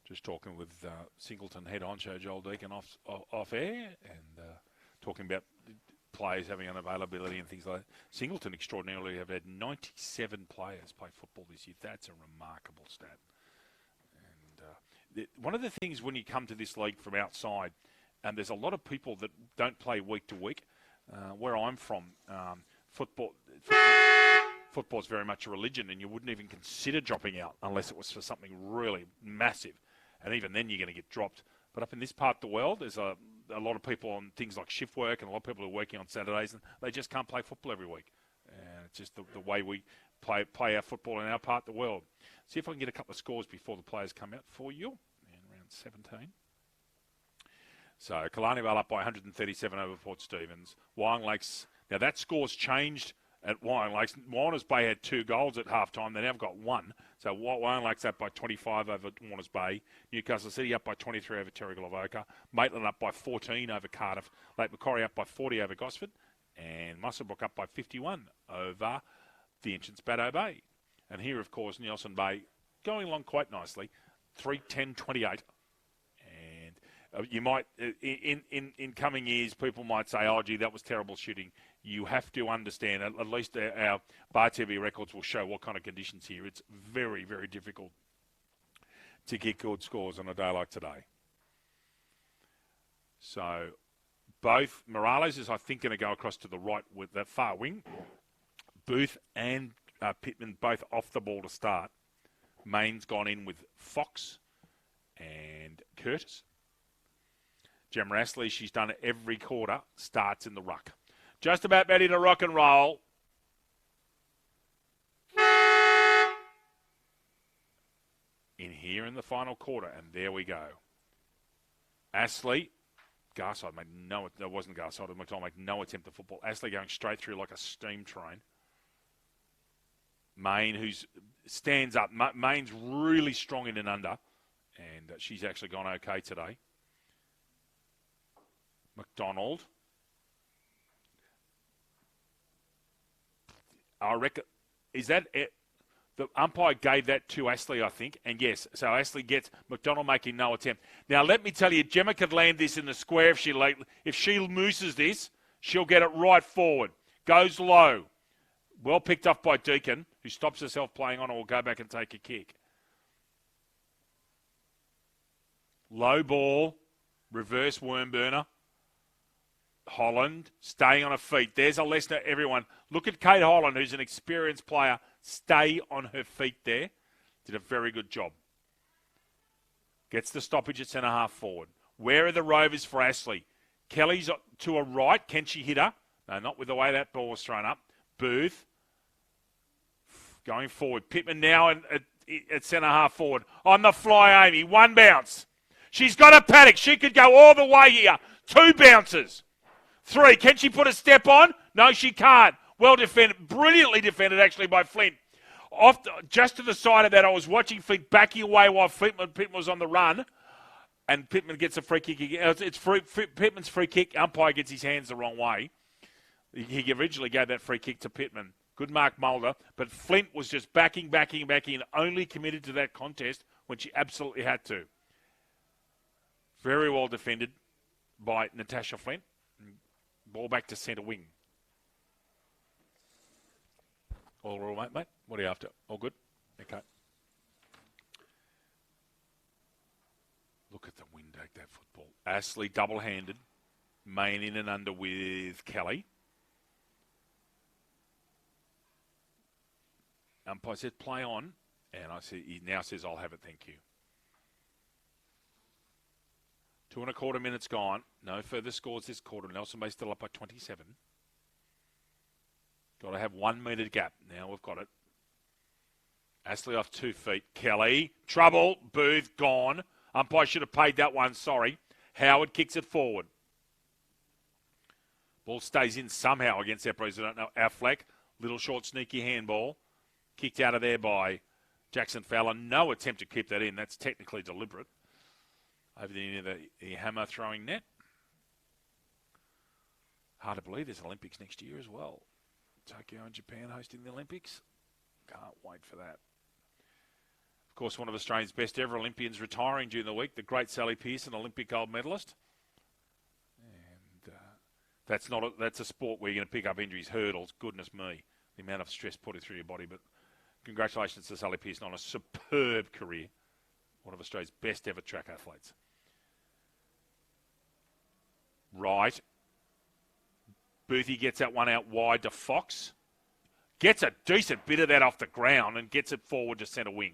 [SPEAKER 1] Just talking with Singleton head honcho Joel Deacon off air and talking about players having unavailability and things like that. Singleton extraordinarily have had 97 players play football this year. That's a remarkable stat. And one of the things when you come to this league from outside, and there's a lot of people that don't play week to week. Where I'm from, football's very much a religion, and you wouldn't even consider dropping out unless it was for something really massive. And even then, you're going to get dropped. But up in this part of the world, there's a lot of people on things like shift work, and a lot of people are working on Saturdays, and they just can't play football every week. And it's just the way we play our football in our part of the world. See if I can get a couple of scores before the players come out for you in round 17. So Killarney Vale up by 137 over Port Stephens. Wyong Lakes, now that score's changed at Wyong Lakes. Warners Bay had 2 goals at half-time. They now have got 1. So Wyong Lakes up by 25 over Warners Bay. Newcastle City up by 23 over Terrigal-Avoca. Maitland up by 14 over Cardiff. Lake Macquarie up by 40 over Gosford. And Muswellbrook up by 51 over the entrance Baddo Bay. And here, of course, Nelson Bay going along quite nicely. 3-10-28. You might, in coming years, people might say, oh, gee, that was terrible shooting. You have to understand, at least our Bar TV records will show what kind of conditions here. It's very, very difficult to get good scores on a day like today. So both Morales is, I think, going to go across to the right with that far wing. Booth and Pittman both off the ball to start. Main's gone in with Fox and Curtis. Gemma Astley, she's done it every quarter, starts in the ruck. Just about ready to rock and roll. In here in the final quarter, and there we go. Astley, Garside made no, that wasn't Garside, McDonald made no attempt at football. Astley going straight through like a steam train. Main, who stands up. Main's really strong in and under, and she's actually gone okay today. McDonald. I reckon, is that it? The umpire gave that to Astley, I think. And yes, so Astley gets McDonald making no attempt. Now, let me tell you, Gemma could land this in the square if she mooses this, she'll get it right forward. Goes low. Well picked up by Deacon, who stops herself playing on or will go back and take a kick. Low ball. Reverse worm burner. Holland staying on her feet. There's a lesson to everyone. Look at Kate Holland, who's an experienced player. Stay on her feet there. Did a very good job. Gets the stoppage at centre half forward. Where are the Rovers for Astley? Kelly's to her right. Can she hit her? No, not with the way that ball was thrown up. Booth going forward. Pittman now at centre half forward. On the fly, Amy. 1 bounce. She's got a paddock. She could go all the way here. 2 bounces. 3. Can she put a step on? No, she can't. Well defended. Brilliantly defended, actually, by Flint. Just to the side of that, I was watching Flint backing away while Pittman was on the run. And Pittman gets a free kick. It's Pittman's free kick. Umpire gets his hands the wrong way. He originally gave that free kick to Pittman. Good Mark Mulder. But Flint was just backing, and only committed to that contest when she absolutely had to. Very well defended by Natasha Flint. Ball back to centre wing. All right, mate. What are you after? All good? Okay. Look at the wind take that football. Astley double-handed. Main in and under with Kelly. Umpire said play on. And he now says I'll have it, thank you. 2.25 minutes gone. No further scores this quarter. Nelson Bay still up by 27. Got to have 1 metre gap. Now we've got it. Astley off 2 feet. Kelly. Trouble. Booth gone. Umpire should have paid that one. Sorry. Howard kicks it forward. Ball stays in somehow against Epros. I don't know. Affleck. Little short sneaky handball. Kicked out of there by Jackson Fowler. No attempt to keep that in. That's technically deliberate. Over the hammer throwing net. Hard to believe there's Olympics next year as well. Tokyo and Japan hosting the Olympics. Can't wait for that. Of course, one of Australia's best ever Olympians retiring during the week, the great Sally Pearson, Olympic gold medalist. And that's a sport where you're going to pick up injuries, hurdles, goodness me, the amount of stress put through your body. But congratulations to Sally Pearson on a superb career, one of Australia's best ever track athletes. Right. Boothie gets that one out wide to Fox. Gets a decent bit of that off the ground and gets it forward to centre wing.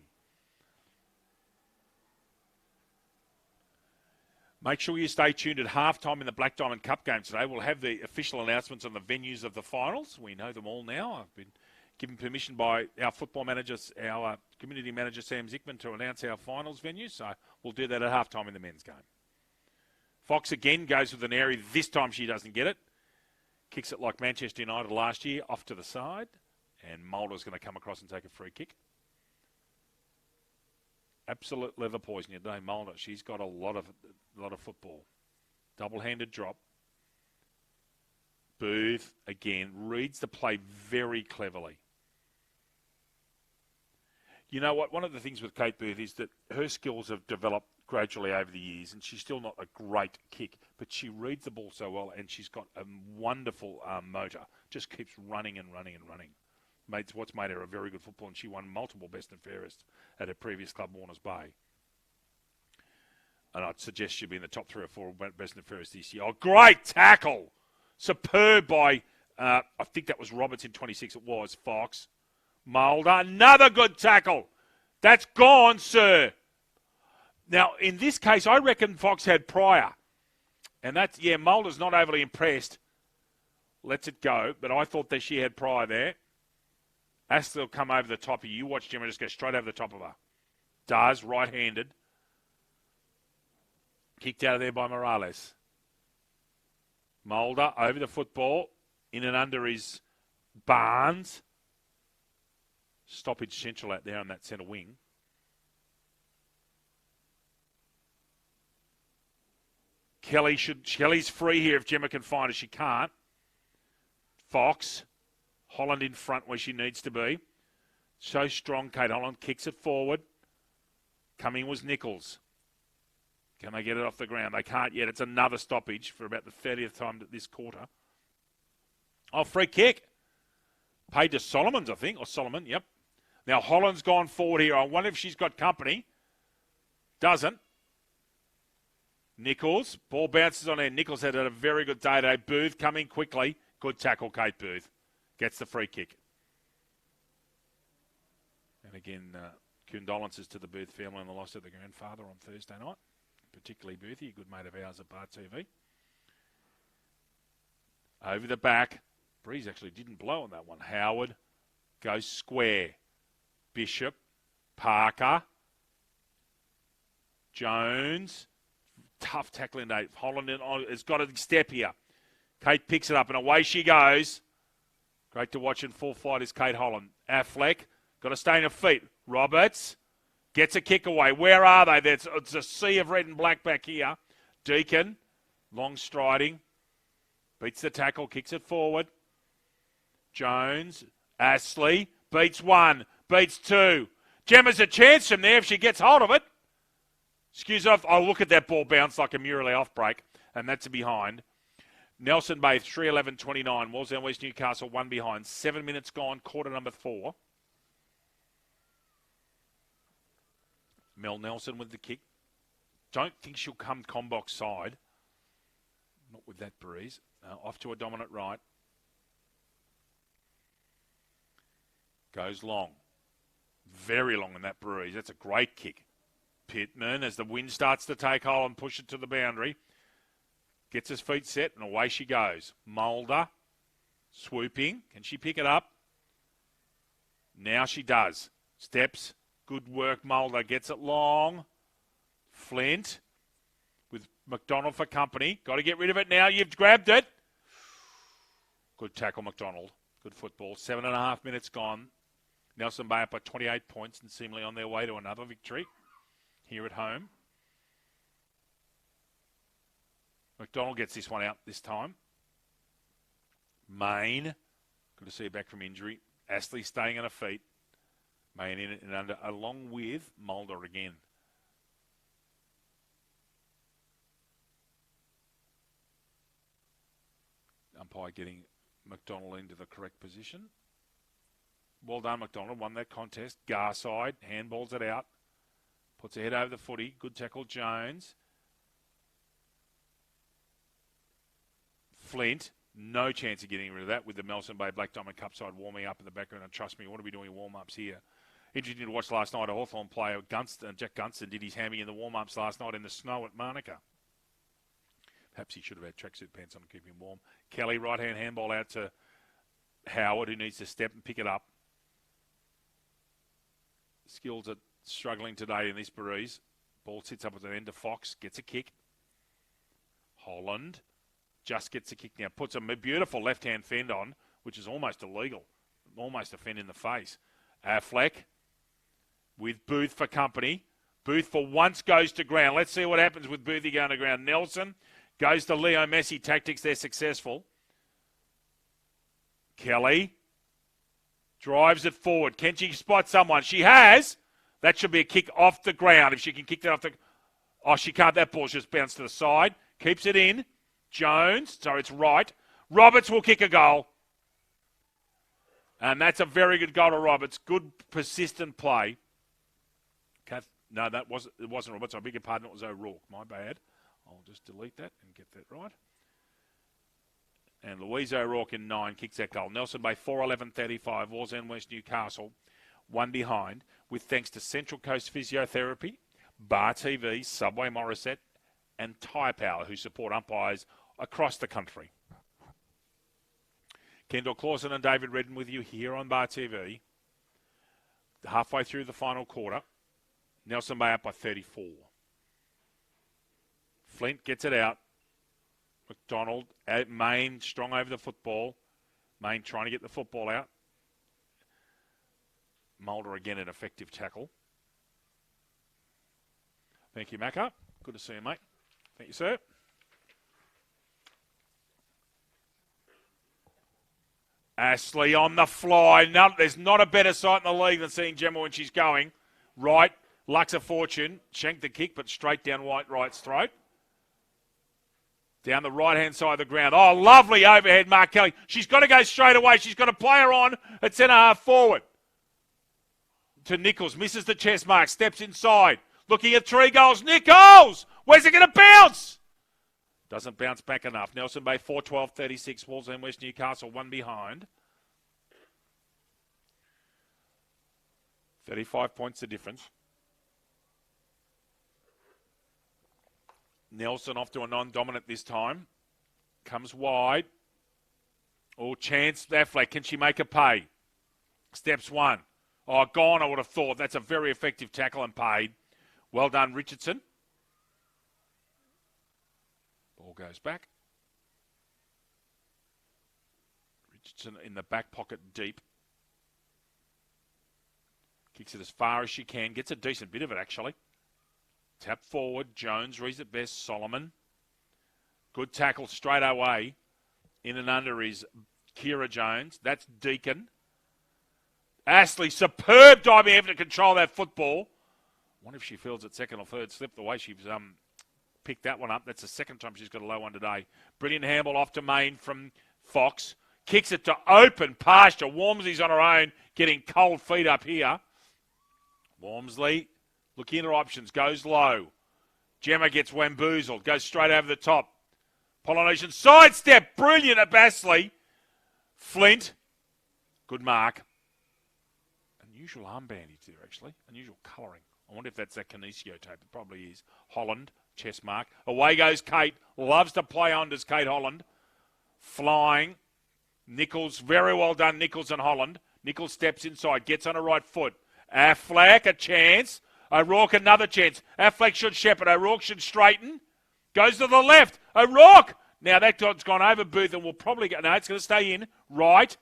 [SPEAKER 1] Make sure you stay tuned at halftime in the Black Diamond Cup game today. We'll have the official announcements on the venues of the finals. We know them all now. I've been given permission by our football manager, our community manager, Sam Zickman, to announce our finals venues. So we'll do that at halftime in the men's game. Fox again goes with an area. This time she doesn't get it. Kicks it like Manchester United last year, off to the side. And Mulder's going to come across and take a free kick. Absolute leather poison today, Mulder. She's got a lot of football. Double-handed drop. Booth, again, reads the play very cleverly. You know what? One of the things with Kate Booth is that her skills have developed gradually over the years, and she's still not a great kick, but she reads the ball so well, and she's got a wonderful motor. Just keeps running and running and running. It's what's made her a very good footballer, and she won multiple best and fairest at her previous club, Warners Bay. And I'd suggest she'd be in the top 3 or 4 best and fairest this year. Oh, great tackle! Superb by, I think that was Roberts in 26, it was, Fox. Mulder, another good tackle. That's gone, sir. Now, in this case, I reckon Fox had prior. And that's, Mulder's not overly impressed. Lets it go, but I thought that she had prior there. Astley will come over the top of you. Watch Gemma just go straight over the top of her. Does, right-handed. Kicked out of there by Morales. Mulder over the football. In and under is Barnes. Stoppage central out there on that centre wing. Kelly's free here if Gemma can find her. She can't. Fox. Holland in front where she needs to be. So strong, Kate Holland. Kicks it forward. Coming was Nichols. Can they get it off the ground? They can't yet. It's another stoppage for about the 30th time this quarter. Oh, free kick. Paid to Solomons, I think. Or Solomon, yep. Now, Holland's gone forward here. I wonder if she's got company. Doesn't. Nichols. Ball bounces on there. Nichols had a very good day today. Booth coming quickly. Good tackle, Kate Booth. Gets the free kick. And again, condolences to the Booth family on the loss of the grandfather on Thursday night. Particularly Boothie, a good mate of ours at Bar TV. Over the back. Breeze actually didn't blow on that one. Howard goes square. Bishop. Parker. Jones. Tough tackling today. Holland has got a step here. Kate picks it up and away she goes. Great to watch in full flight is Kate Holland. Affleck, got to stay on her feet. Roberts gets a kick away. Where are they? It's a sea of red and black back here. Deacon, long striding. Beats the tackle, kicks it forward. Jones, Astley, beats one, beats two. Gemma's a chance from there if she gets hold of it. Excuse off. Oh, look at that ball bounce like a Murley off break, and that's a behind. Nelson Bay, 3-11-29. Wallsend West Newcastle, 1 behind. 7 minutes gone, quarter number 4. Mel Nelson with the kick. Don't think she'll come Combox side. Not with that breeze. Off to a dominant right. Goes long. Very long in that breeze. That's a great kick. Pittman, as the wind starts to take hold and push it to the boundary. Gets his feet set, and away she goes. Mulder, swooping. Can she pick it up? Now she does. Steps. Good work, Mulder. Gets it long. Flint with McDonald for company. Got to get rid of it now. You've grabbed it. Good tackle, McDonald. Good football. 7.5 minutes gone. Nelson Bay up by 28 points and seemingly on their way to another victory here at home. McDonald gets this one out this time. Main. Good to see her back from injury. Astley staying on her feet. Playing in and under, along with Mulder again. Umpire getting McDonald into the correct position. Well done, McDonald. Won that contest. Garside handballs it out. Puts a head over the footy. Good tackle, Jones. Flint, no chance of getting rid of that with the Melson Bay Black Diamond Cup side warming up in the background. And trust me, you want to be doing warm-ups here. Interesting to watch last night. A Hawthorn player, Jack Gunston, did his hammy in the warm-ups last night in the snow at Monica. Perhaps he should have had tracksuit pants on to keep him warm. Kelly, right-hand handball out to Howard, who needs to step and pick it up. Skills are struggling today in this Breeze. Ball sits up at the end of Fox, gets a kick. Holland just gets a kick now. Puts a beautiful left-hand fend on, which is almost illegal. Almost a fend in the face. Affleck with Booth for company. Booth for once goes to ground. Let's see what happens with Boothie going to ground. Nelson goes to Leo Messi tactics. They're successful. Kelly drives it forward. Can she spot someone? She has. That should be a kick off the ground. If she can kick that off the... Oh, she can't. That ball's just bounced to the side. Keeps it in. Jones. So it's right. Roberts will kick a goal. And that's a very good goal to Roberts. Good, persistent play. No, it wasn't Roberts. I beg your pardon. It was O'Rourke. My bad. I'll just delete that and get that right. And Louise O'Rourke in 9 kicks that goal. Nelson Bay 4-11-35. Wallsend West Newcastle 1 behind. With thanks to Central Coast Physiotherapy, Bar TV, Subway Morisset, and Tyre Power, who support umpires across the country. Kendall Clausen and David Redden with you here on Bar TV. Halfway through the final quarter. Nelson Bay up by 34. Flint gets it out. McDonald, Main strong over the football. Main trying to get the football out. Mulder again an effective tackle. Thank you, Macca. Good to see you, mate. Thank you, sir. Ashley on the fly. No, there's not a better sight in the league than seeing Gemma when she's going. Right. Lux of Fortune. Shanked the kick, but straight down White-Wright's throat. Down the right-hand side of the ground. Oh, lovely overhead, Mark Kelly. She's got to go straight away. She's got to play her on at centre-half forward. To Nichols. Misses the chest mark. Steps inside. Looking at 3 goals. Nichols! Where's it going to bounce? Doesn't bounce back enough. Nelson Bay 4-12-36. Wallsend West Newcastle 1 behind. 35 points the difference. Nelson off to a non-dominant this time. Comes wide. Oh, chance. Affleck. Can she make a pay? Steps 1. Oh, gone, I would have thought. That's a very effective tackle and paid. Well done, Richardson. Ball goes back. Richardson in the back pocket deep. Kicks it as far as she can. Gets a decent bit of it, actually. Tap forward. Jones reads it best. Solomon. Good tackle straight away. In and under is Kira Jones. That's Deacon. Astley, superb diving effort to control that football. I wonder if she feels it second or third slip the way she's picked that one up. That's the second time she's got a low one today. Brilliant handball off to Main from Fox. Kicks it to open pasture. Walmsley's on her own, getting cold feet up here. Walmsley looking at her options. Goes low. Gemma gets wamboozled. Goes straight over the top. Polynesian sidestep. Brilliant at Bassley. Flint. Good mark. Unusual arm bandage there, actually. Unusual colouring. I wonder if that's that kinesio tape. It probably is. Holland, chest mark. Away goes Kate. Loves to play on, does Kate Holland. Flying. Nichols, very well done, Nichols and Holland. Nichols steps inside, gets on her right foot. Affleck, a chance. O'Rourke, another chance. Affleck should shepherd. O'Rourke should straighten. Goes to the left. O'Rourke. Now that dot's gone over Booth and will probably go. No, it's going to stay in. Right.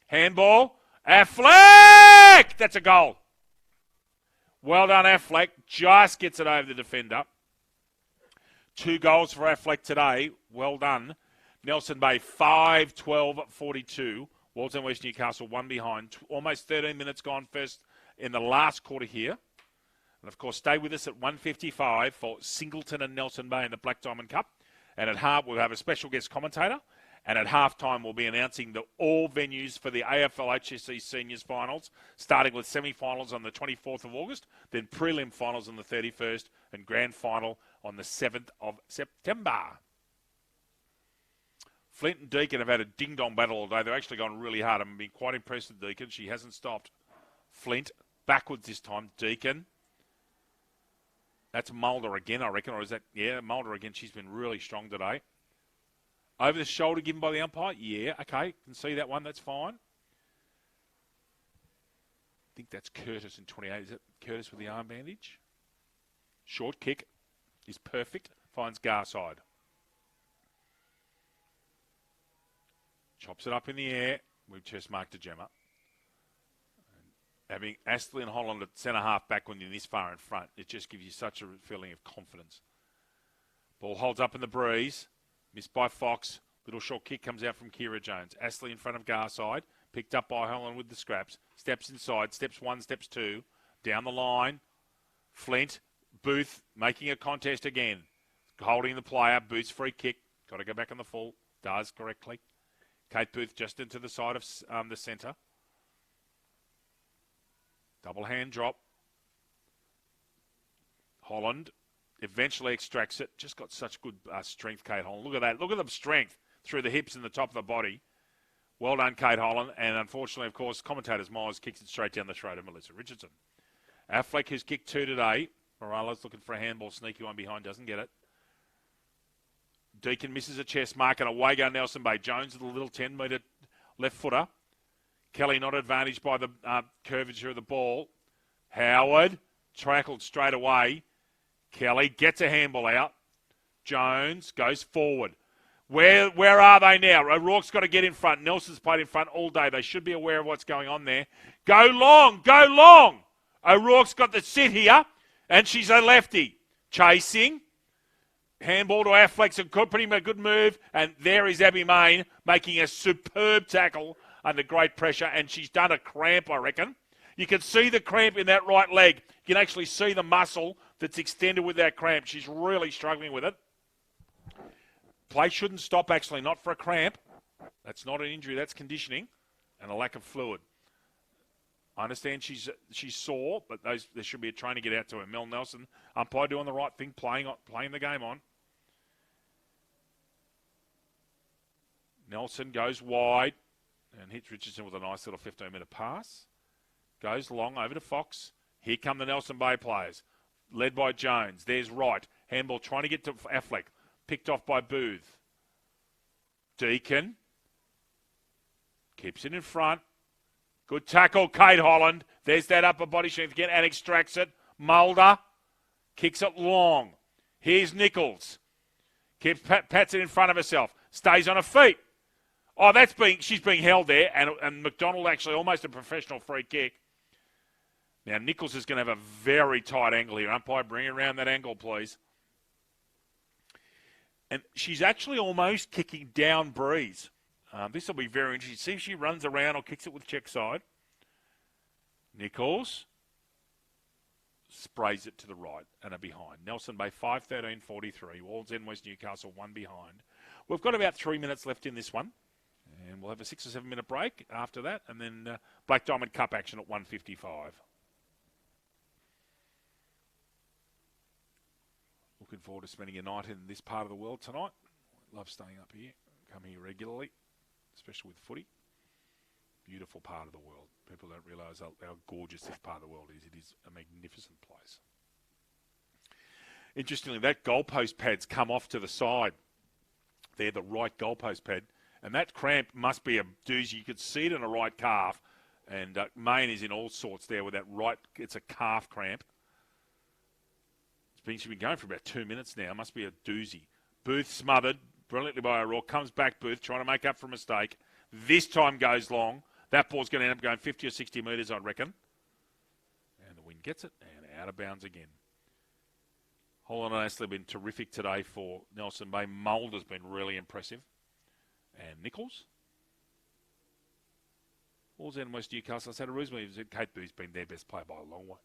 [SPEAKER 1] Handball. Affleck! That's a goal. Well done, Affleck. Just gets it over the defender. 2 goals for Affleck today. Well done. Nelson Bay 5-12-42. Wallsend West Newcastle 1 behind. Almost 13 minutes gone first in the last quarter here. And, of course, stay with us at 1:55 for Singleton and Nelson Bay in the Black Diamond Cup. And at half, we'll have a special guest commentator. And at halftime, we'll be announcing all venues for the AFL HSC Seniors Finals, starting with semi-finals on the 24th of August, then prelim finals on the 31st, and grand final on the 7th of September. Flint and Deakin have had a ding-dong battle all day. They've actually gone really hard. I've been quite impressed with Deakin. She hasn't stopped. Flint, backwards this time. Deakin. That's Mulder again, I reckon. Or is that, yeah, Mulder again. She's been really strong today. Over the shoulder given by the umpire? Yeah, okay. Can see that one. That's fine. I think that's Curtis in 28. Is it Curtis with the arm bandage? Short kick is perfect. Finds Garside. Chops it up in the air. We've just marked a gemma. Having Astley and Holland at centre-half back when you're this far in front, it just gives you such a feeling of confidence. Ball holds up in the breeze. Missed by Fox. Little short kick comes out from Kira Jones. Astley in front of Garside. Picked up by Holland with the scraps. Steps inside. Steps one, steps two. Down the line. Flint. Booth making a contest again. Holding the player. Booth's free kick. Got to go back on the full. Does correctly. Kate Booth just into the side of the centre. Double hand drop. Holland eventually extracts it. Just got such good strength, Kate Holland. Look at that. Look at the strength through the hips and the top of the body. Well done, Kate Holland. And unfortunately, of course, commentators Miles kicks it straight down the throat of Melissa Richardson. Affleck, who's kicked two today. Morales looking for a handball. Sneaky one behind. Doesn't get it. Deakin misses a chest mark and away go Nelson Bay. Jones with a little 10-metre left footer. Kelly not advantaged by the curvature of the ball. Howard tackled straight away. Kelly gets a handball out. Jones goes forward. Where are they now? O'Rourke's got to get in front. Nelson's played in front all day. They should be aware of what's going on there. Go long, go long. O'Rourke's got the sit here, and she's a lefty. Chasing. Handball to Affleck's a pretty good move. And there is Abby Main making a superb tackle under great pressure. And she's done a cramp, I reckon. You can see the cramp in that right leg. You can actually see the muscle that's extended with that cramp. She's really struggling with it. Play shouldn't stop, actually, not for a cramp. That's not an injury, that's conditioning and a lack of fluid. I understand she's sore, but there should be a train to get out to her. Mel Nelson, umpire doing the right thing, playing the game on. Nelson goes wide and hits Richardson with a nice little 15-metre pass. Goes long over to Fox. Here come the Nelson Bay players, led by Jones. There's Wright. Handball trying to get to Affleck. Picked off by Booth. Deakin keeps it in front. Good tackle, Kate Holland. There's that upper body strength again and extracts it. Mulder kicks it long. Here's Nichols. Pats it in front of herself. Stays on her feet. Oh, she's being held there, and McDonald actually almost a professional free kick. Now, Nichols is going to have a very tight angle here. Umpire, bring around that angle, please. And she's actually almost kicking down Breeze. This will be very interesting. See if she runs around or kicks it with check side. Nichols sprays it to the right and are behind. Nelson Bay 5:13:43. Wallsend West Newcastle 1 behind. We've got about 3 minutes left in this one. And we'll have a 6 or 7 minute break after that. And then Black Diamond Cup action at 1:55. Looking forward to spending a night in this part of the world tonight. Love staying up here. Come here regularly, especially with footy. Beautiful part of the world. People don't realise how gorgeous this part of the world is. It is a magnificent place. Interestingly, that goalpost pad's come off to the side. They're the right goalpost pad. And that cramp must be a doozy. You could see it in a right calf. And Main is in all sorts there with that right. It's a calf cramp. She's been going for about 2 minutes now. Must be a doozy. Booth smothered brilliantly by O'Rourke. Comes back, Booth, trying to make up for a mistake. This time goes long. That ball's going to end up going 50 or 60 metres, I reckon. And the wind gets it, and out of bounds again. Holland and Astley have been terrific today for Nelson Bay. Mulder's been really impressive. And Nichols. Wallsend, West Newcastle. I said originally Kate Boo's been their best player by a long way.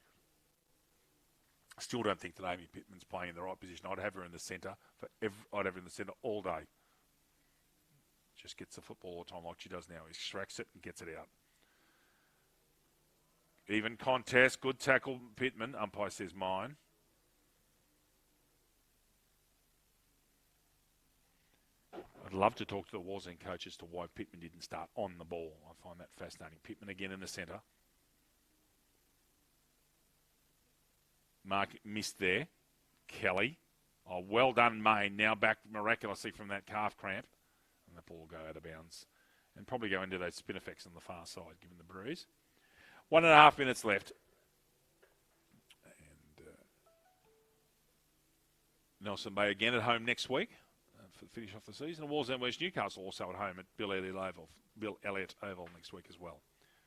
[SPEAKER 1] I still don't think that Amy Pittman's playing in the right position. I'd have her in the centre I'd have her in the centre all day. Just gets the football all the time like she does now. He extracts it and gets it out. Even contest. Good tackle, Pittman. Umpire says mine. I'd love to talk to the Wallsend coach as to why Pittman didn't start on the ball. I find that fascinating. Pittman again in the centre. Mark missed there. Kelly. Oh, well done, Maine. Now back miraculously from that calf cramp. And the ball will go out of bounds. And probably go into those spin effects on the far side, given the bruise. 1.5 minutes left. And Nelson Bay again at home next week for the finish off the season. And Wallsend West Newcastle also at home at Bill Elliott Oval next week as well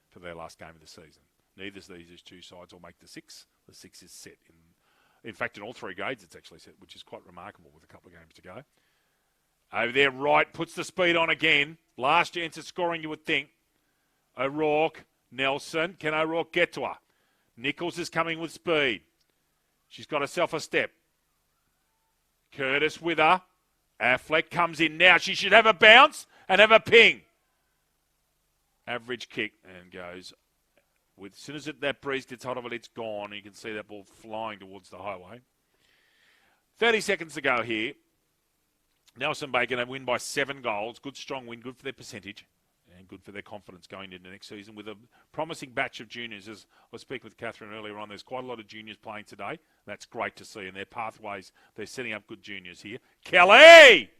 [SPEAKER 1] for their last game of the season. Neither of these two sides will make the 6. The 6 is set. In fact, in all 3 grades it's actually set, which is quite remarkable with a couple of games to go. Over there, Wright puts the speed on again. Last chance at scoring, you would think. O'Rourke, Nelson. Can O'Rourke get to her? Nichols is coming with speed. She's got herself a step. Curtis with her. Affleck comes in now. She should have a bounce and have a ping. Average kick and goes. As soon as that breeze gets hold of it, it's gone. You can see that ball flying towards the highway. 30 seconds to go here. Nelson Bay going to win by 7 goals. Good, strong win. Good for their percentage. And good for their confidence going into next season with a promising batch of juniors. As I was speaking with Catherine earlier on, there's quite a lot of juniors playing today. That's great to see. And their pathways, they're setting up good juniors here. Kelly!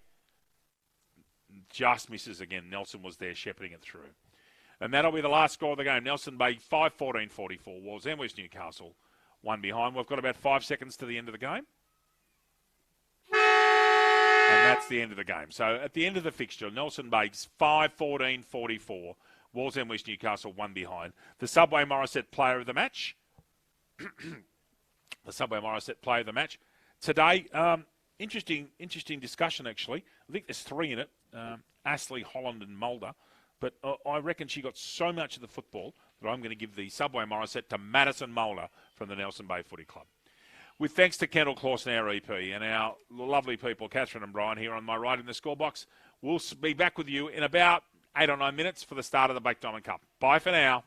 [SPEAKER 1] Just misses again. Nelson was there shepherding it through. And that'll be the last score of the game. Nelson Bay 5-14-44. Wallsend West Newcastle 1 behind. We've got about 5 seconds to the end of the game. And that's the end of the game. So at the end of the fixture, Nelson Bay's 5-14-44. Wallsend West Newcastle 1 behind. The Subway Morisset player of the match. The Subway Morisset player of the match. Today, interesting discussion actually. I think there's 3 in it. Astley, Holland and Mulder. But I reckon she got so much of the football that I'm going to give the Subway Morisset to Madison Mulder from the Nelson Bay Footy Club. With thanks to Kendall Clausen, our EP, and our lovely people, Catherine and Brian, here on my right in the scorebox. We'll be back with you in about 8 or 9 minutes for the start of the Black Diamond Cup. Bye for now.